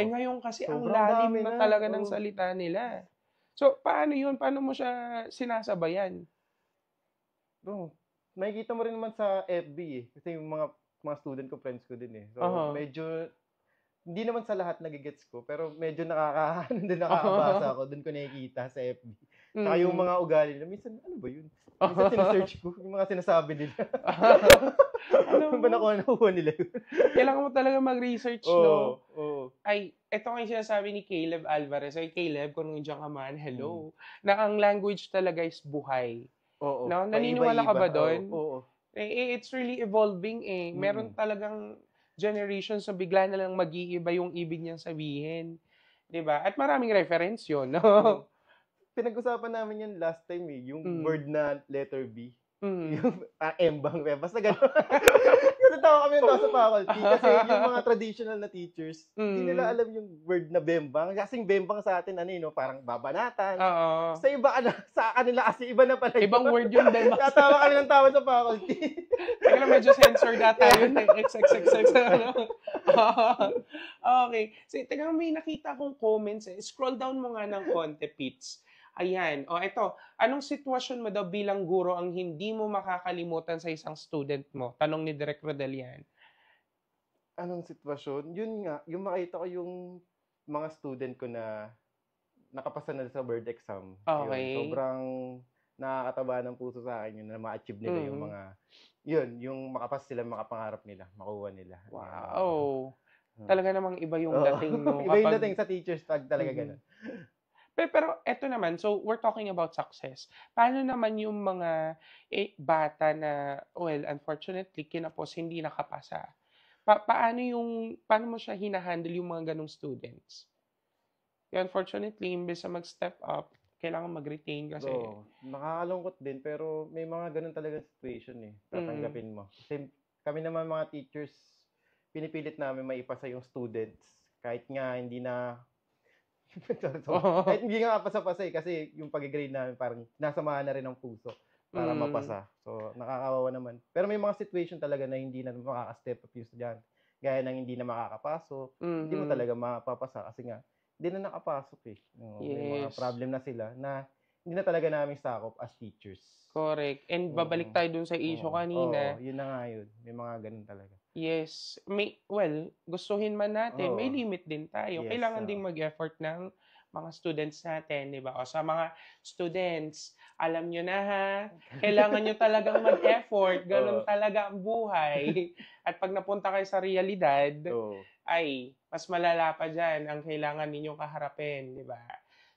Ngayon kasi ang lalim na talaga ng salita nila. So, paano yun? Paano mo siya sinasabayan? Makikita mo rin naman sa FB eh. Kasi yung mga student ko, friends ko din eh. So, medyo, hindi naman sa lahat nagigets ko, pero medyo nakakabasa ako. Doon ko nakikita sa FB. Saka yung mga ugali nila, minsan, ano ba yun? Minsan sinesearch ko yung mga sinasabi nila. Ano ba nakuha nila yun? Kailangan mo talaga mag-research, no? Ay, ito nga yung sinasabi ni Caleb Alvarez. Ay, Caleb, kung nandiyan ka man, hello. Na ang language talaga is buhay. No? Naniniwala ka ba doon? It's really evolving eh. Meron talagang generations na bigla na lang mag-iiba yung ibig niyang sabihin. 'Di ba? At maraming reference yun. No? Pinag-usapan namin yan last time eh. Yung word na letter B. Yung embang. Basta gano'n. Kasi tawa kami sa faculty. Kasi yung mga traditional na teachers, hindi nila alam yung word na bembang. Kasing bembang sa atin, parang babanatan. Sa iba, sa kanila kasi iba na pala. Ibang word yun, bembang. Tatawa kami ng tawa sa faculty. Kaya lang medyo censored data yun. XXXX. Okay. So, teka, may nakita akong comments eh. Scroll down mo nga ng konti, Pits. Ayan. Ito. Anong sitwasyon mo daw bilang guro ang hindi mo makakalimutan sa isang student mo? Tanong ni Direk Rodelian. Anong sitwasyon? Yun nga, yung makita ko yung mga student ko na nakapasa na sa board exam. Okay. Sobrang nakakataba ng puso sa akin yun na ma-achieve nila yung mga, yung makapas sila, makapangarap nila, makuha nila. Wow. Talaga namang iba yung dating. No? Iba yung dating sa teachers pag talaga ganun. Pero eto naman, so we're talking about success. Paano naman yung mga bata na, unfortunately, kinapos hindi nakapasa? Paano mo siya hinahandle yung mga ganong students? Unfortunately, imbes na mag-step up, kailangan mag-retain kasi. Nakakalungkot din, pero may mga ganon talaga situation eh. Tatanggapin mo. Kasi kami naman mga teachers, pinipilit namin maipasa yung students. Kahit nga hindi na Kahit hindi nga pasa-pasa kasi yung pag-grade namin parang nasamahan na rin ng puso para mapasa. So, nakakawawa naman. Pero may mga situation talaga na hindi na makaka-step up yung estudyante. Gaya ng hindi na makakapasok, hindi mo talaga mapapasa kasi nga, hindi na nakapasok eh. May mga Yes. problem na sila na hindi na talaga namin sakop as teachers. Correct. And babalik tayo dun sa issue kanina. Oo, yun na nga yun. May mga ganun talaga. Yes. Gustuhin man natin, may limit din tayo. Yes, Kailangan ding mag-effort ng mga students natin, di ba? O sa mga students, alam nyo na ha, kailangan nyo talagang mag-effort. Ganun talaga ang buhay. At pag napunta kayo sa realidad, ay, mas malala pa dyan ang kailangan ninyong kaharapin, di ba?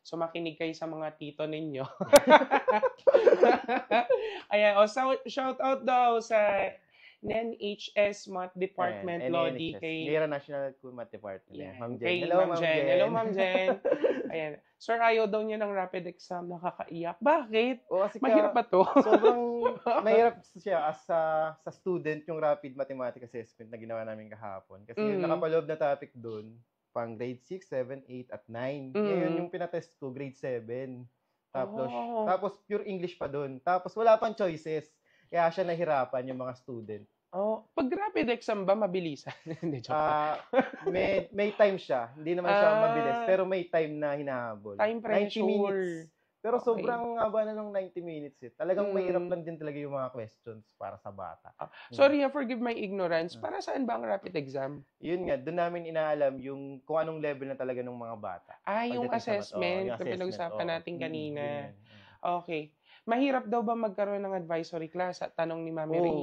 So, makinig kayo sa mga tito ninyo. Ayan, shout out daw sa NHS Math Department, Lodi. Nera National Math Department. Yeah. Ma'am Jen. Kay Hello, Ma'am Jen. Hello, Ma'am Jen. Ayan. Sir, ayaw daw niya ng rapid exam. Nakakaiyak. Bakit? Kasi mahirap pa to? Sobrang mahirap siya as sa student yung rapid mathematics assessment na ginawa namin kahapon. Kasi yung nakapaloob na topic doon, pang grade 6, 7, 8, at 9. Ngayon yung pinatest ko, grade 7. Tapos pure English pa doon. Tapos wala pang choices. Kaya siya nahirapan yung mga student. Pag rapid exam ba, mabilisan? Hindi, joke. May time siya. Hindi naman siya mabilis. Pero may time na hinahabol. Time pressure. 90 minutes. Pero sobrang haba na ng 90 minutes. Talagang mahirap lang din talaga yung mga questions para sa bata. Sorry, forgive my ignorance. Para saan ba ang rapid exam? Yun nga, doon namin inaalam yung kung anong level na talaga ng mga bata. Yung assessment na pinag-usapan natin kanina. Okay. Mahirap daw ba magkaroon ng advisory class? At tanong ni Mami Ray.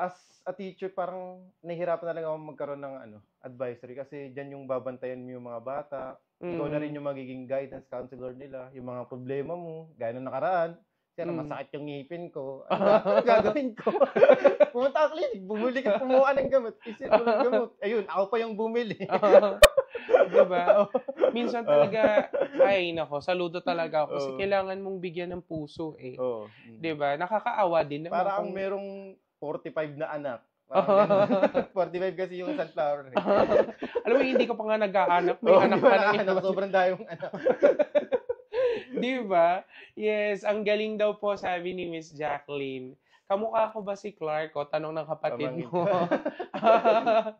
As a teacher, parang nahihirapan talaga ako magkaroon ng advisory kasi dyan yung babantayan mo yung mga bata. Ikaw na rin yung magiging guidance counselor nila. Yung mga problema mo, gaya nung nakaraan. Kasi masakit yung ngipin ko. Ano gagawin ko? Pumunta ka clinic, bumili ka, kumuha ng gamot. Isip mo ng gamot. Ayun, ako pa yung bumili. Diba? Minsan talaga, ay nako, saludo talaga ako. Kasi kailangan mong bigyan ng puso eh. Diba? Nakakaawa din naman. Para ang merong 45 na anak. 45 kasi yung sunflower. Alam mo, hindi ko pa nga nag-aanak. May anak ka na. Sobrang dayong anak. Diba? Yes, ang galing daw po, sabi ni Miss Jacqueline. Kamukha ko ba si Clark? Tanong ng kapatid mo.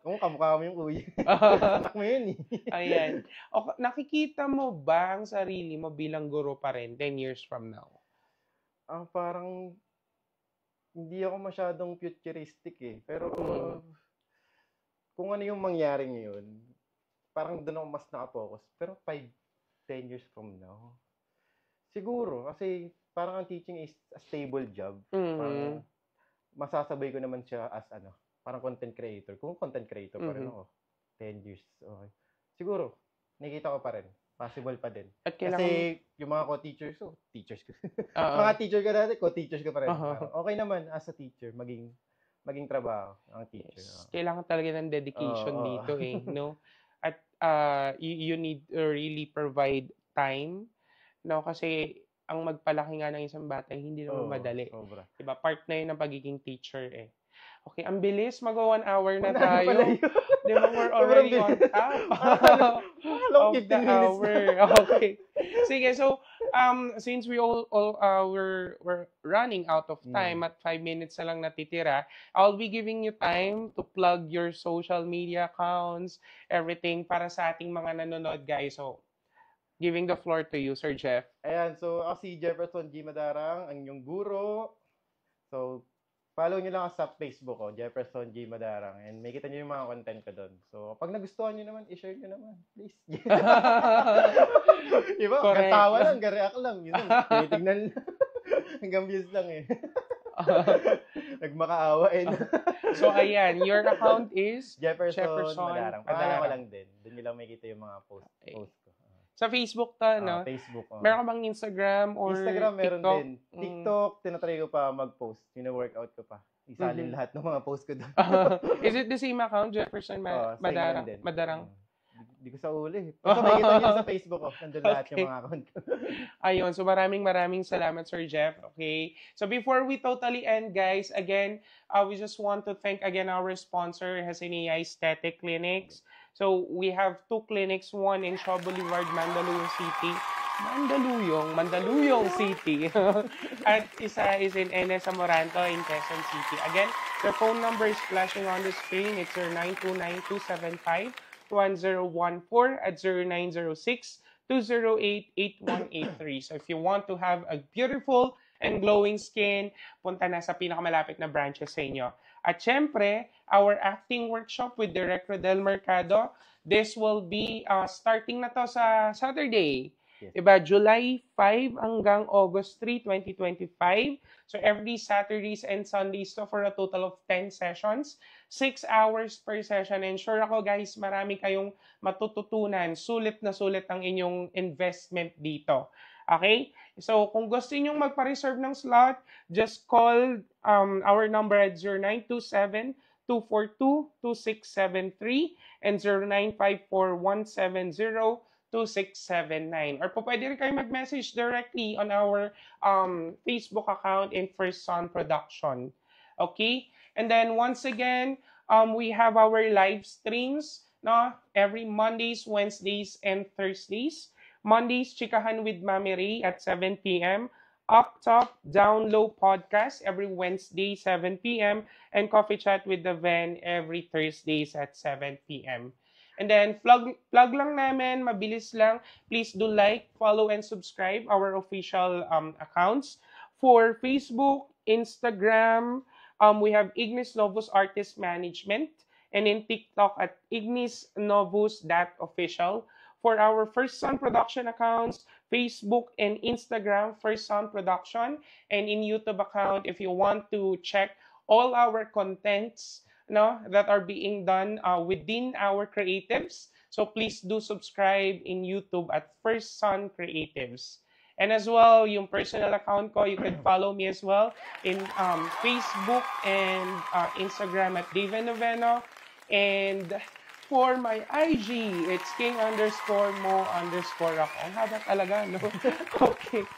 Kung kamukha mo yung kuya. Anak mo yun eh. Ayan. Nakikita mo ba ang sarili mo bilang guro pa rin 10 years from now? Parang hindi ako masyadong futuristic eh. Pero kung ano yung mangyari ngayon, parang doon ako mas nakapokus. Pero 5-10 years from now, siguro, kasi parang ang teaching is a stable job. Parang masasabay ko naman siya as parang content creator. Kung content creator pa rin ako, 10 years. Okay. Siguro, nakikita ko pa rin. Possible pa din. Kasi yung mga co-teachers, teachers ko. Mga teacher ka dati, co-teachers ka pa rin. Okay naman as a teacher, maging trabaho ang teacher. Yes. Kailangan talaga ng dedication dito eh. No? At you need to really provide time. No? Kasi ang magpalaki nga ng isang bata, hindi naman madali. Sobra. Diba? Part na yun ng pagiging teacher eh. Okay, ang bilis. Mag-1 hour na tayo. Diba, we're already on top of the hour. Okay. Sige, so, since we're running out of time at 5 minutes na lang natitira, I'll be giving you time to plug your social media accounts, everything para sa ating mga nanonood, guys. So, giving the floor to you, Sir Jeff. Ayan, so ako si Jefferson G. Madarang, ang inyong guro. So, follow nyo lang ako sa Facebook ko, Jefferson G. Madarang. And makita nyo yung mga content ko doon. So, pag nagustuhan nyo naman, i-share nyo naman. Please. Diba? Gatawa lang, gareact lang. Yun lang. Tinitignan lang. Hanggang views lang eh. Nagmakaawa eh. So, ayan. Your account is? Jefferson Madarang. Pangalan ko lang din. Doon nyo lang makikita yung mga post ko. Sa Facebook to, no? Facebook. Meron ka bang Instagram or Instagram meron TikTok? din. TikTok, tinatry ko pa mag-post. Workout ko pa. Isalin lahat ng mga post ko doon. Is it the same account, Jefferson Madarang? Madarang? Hindi ko sa uli. Basta makikita nyo sa Facebook ko. Nandun lahat yung mga account ko. Ayun. So maraming salamat, Sir Jeff. Okay. So before we totally end, guys, again, we just want to thank again our sponsor, Hacinia Aesthetic Clinics. So we have two clinics, one in Shaw Boulevard, Mandaluyong City. Mandaluyong City. At isa is in NS Amoranto in Quezon City. Again, the phone number is flashing on the screen. It's 0929-275-1014 at 0906-208-8183. So if you want to have a beautiful and glowing skin, punta na sa pinakamalapit na branches sa inyo. At syempre, our acting workshop with Direct Rodel Mercado, this will be starting na to sa Saturday. Yes. Diba? July 5 hanggang August 3, 2025. So every Saturdays and Sundays to for a total of 10 sessions. 6 hours per session. And sure ako guys, marami kayong matututunan. Sulit na sulit ang inyong investment dito. Okay? So kung gusto niyo magpa-reserve ng slot, just call our number at 0927-242-2673 and 0954-170-2679. Or po pwede rin kayo mag-message directly on our Facebook account in First Son Production. Okay? And then once again, we have our live streams no? Every Mondays, Wednesdays, and Thursdays. Mondays, Chikahan with Mami Ray at 7 p.m. Up Top, Down Low podcast every Wednesday, 7 p.m. And Coffee Chat with the Ven every Thursdays at 7 p.m. And then, plug lang namin, mabilis lang. Please do like, follow, and subscribe our official accounts. For Facebook, Instagram, we have Ignis Novus Artist Management. And in TikTok at ignisnovus.official. For our First Son Production accounts, Facebook and Instagram, First Son Production. And in YouTube account, if you want to check all our contents, no, that are being done within our creatives. So please do subscribe in YouTube at First Son Creatives. And as well, yung personal account ko, you can follow me as well in Facebook and Instagram at David Noveno. And for my IG, it's king_mo_ako. Ang haba talaga, no? Okay.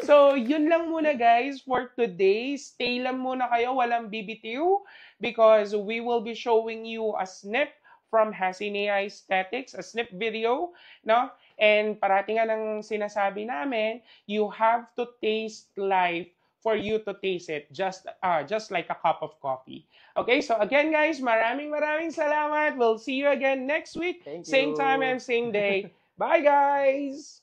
So, yun lang muna guys for today. Stay lang muna kayo, walang BBTU because we will be showing you a snip from Hasinea Aesthetics, a snip video, no? And parati nga ng sinasabi namin, you have to taste life for you to taste it, just like a cup of coffee. Okay, so again guys, maraming salamat. We'll see you again next week. Thank you. Same time and same day. Bye guys!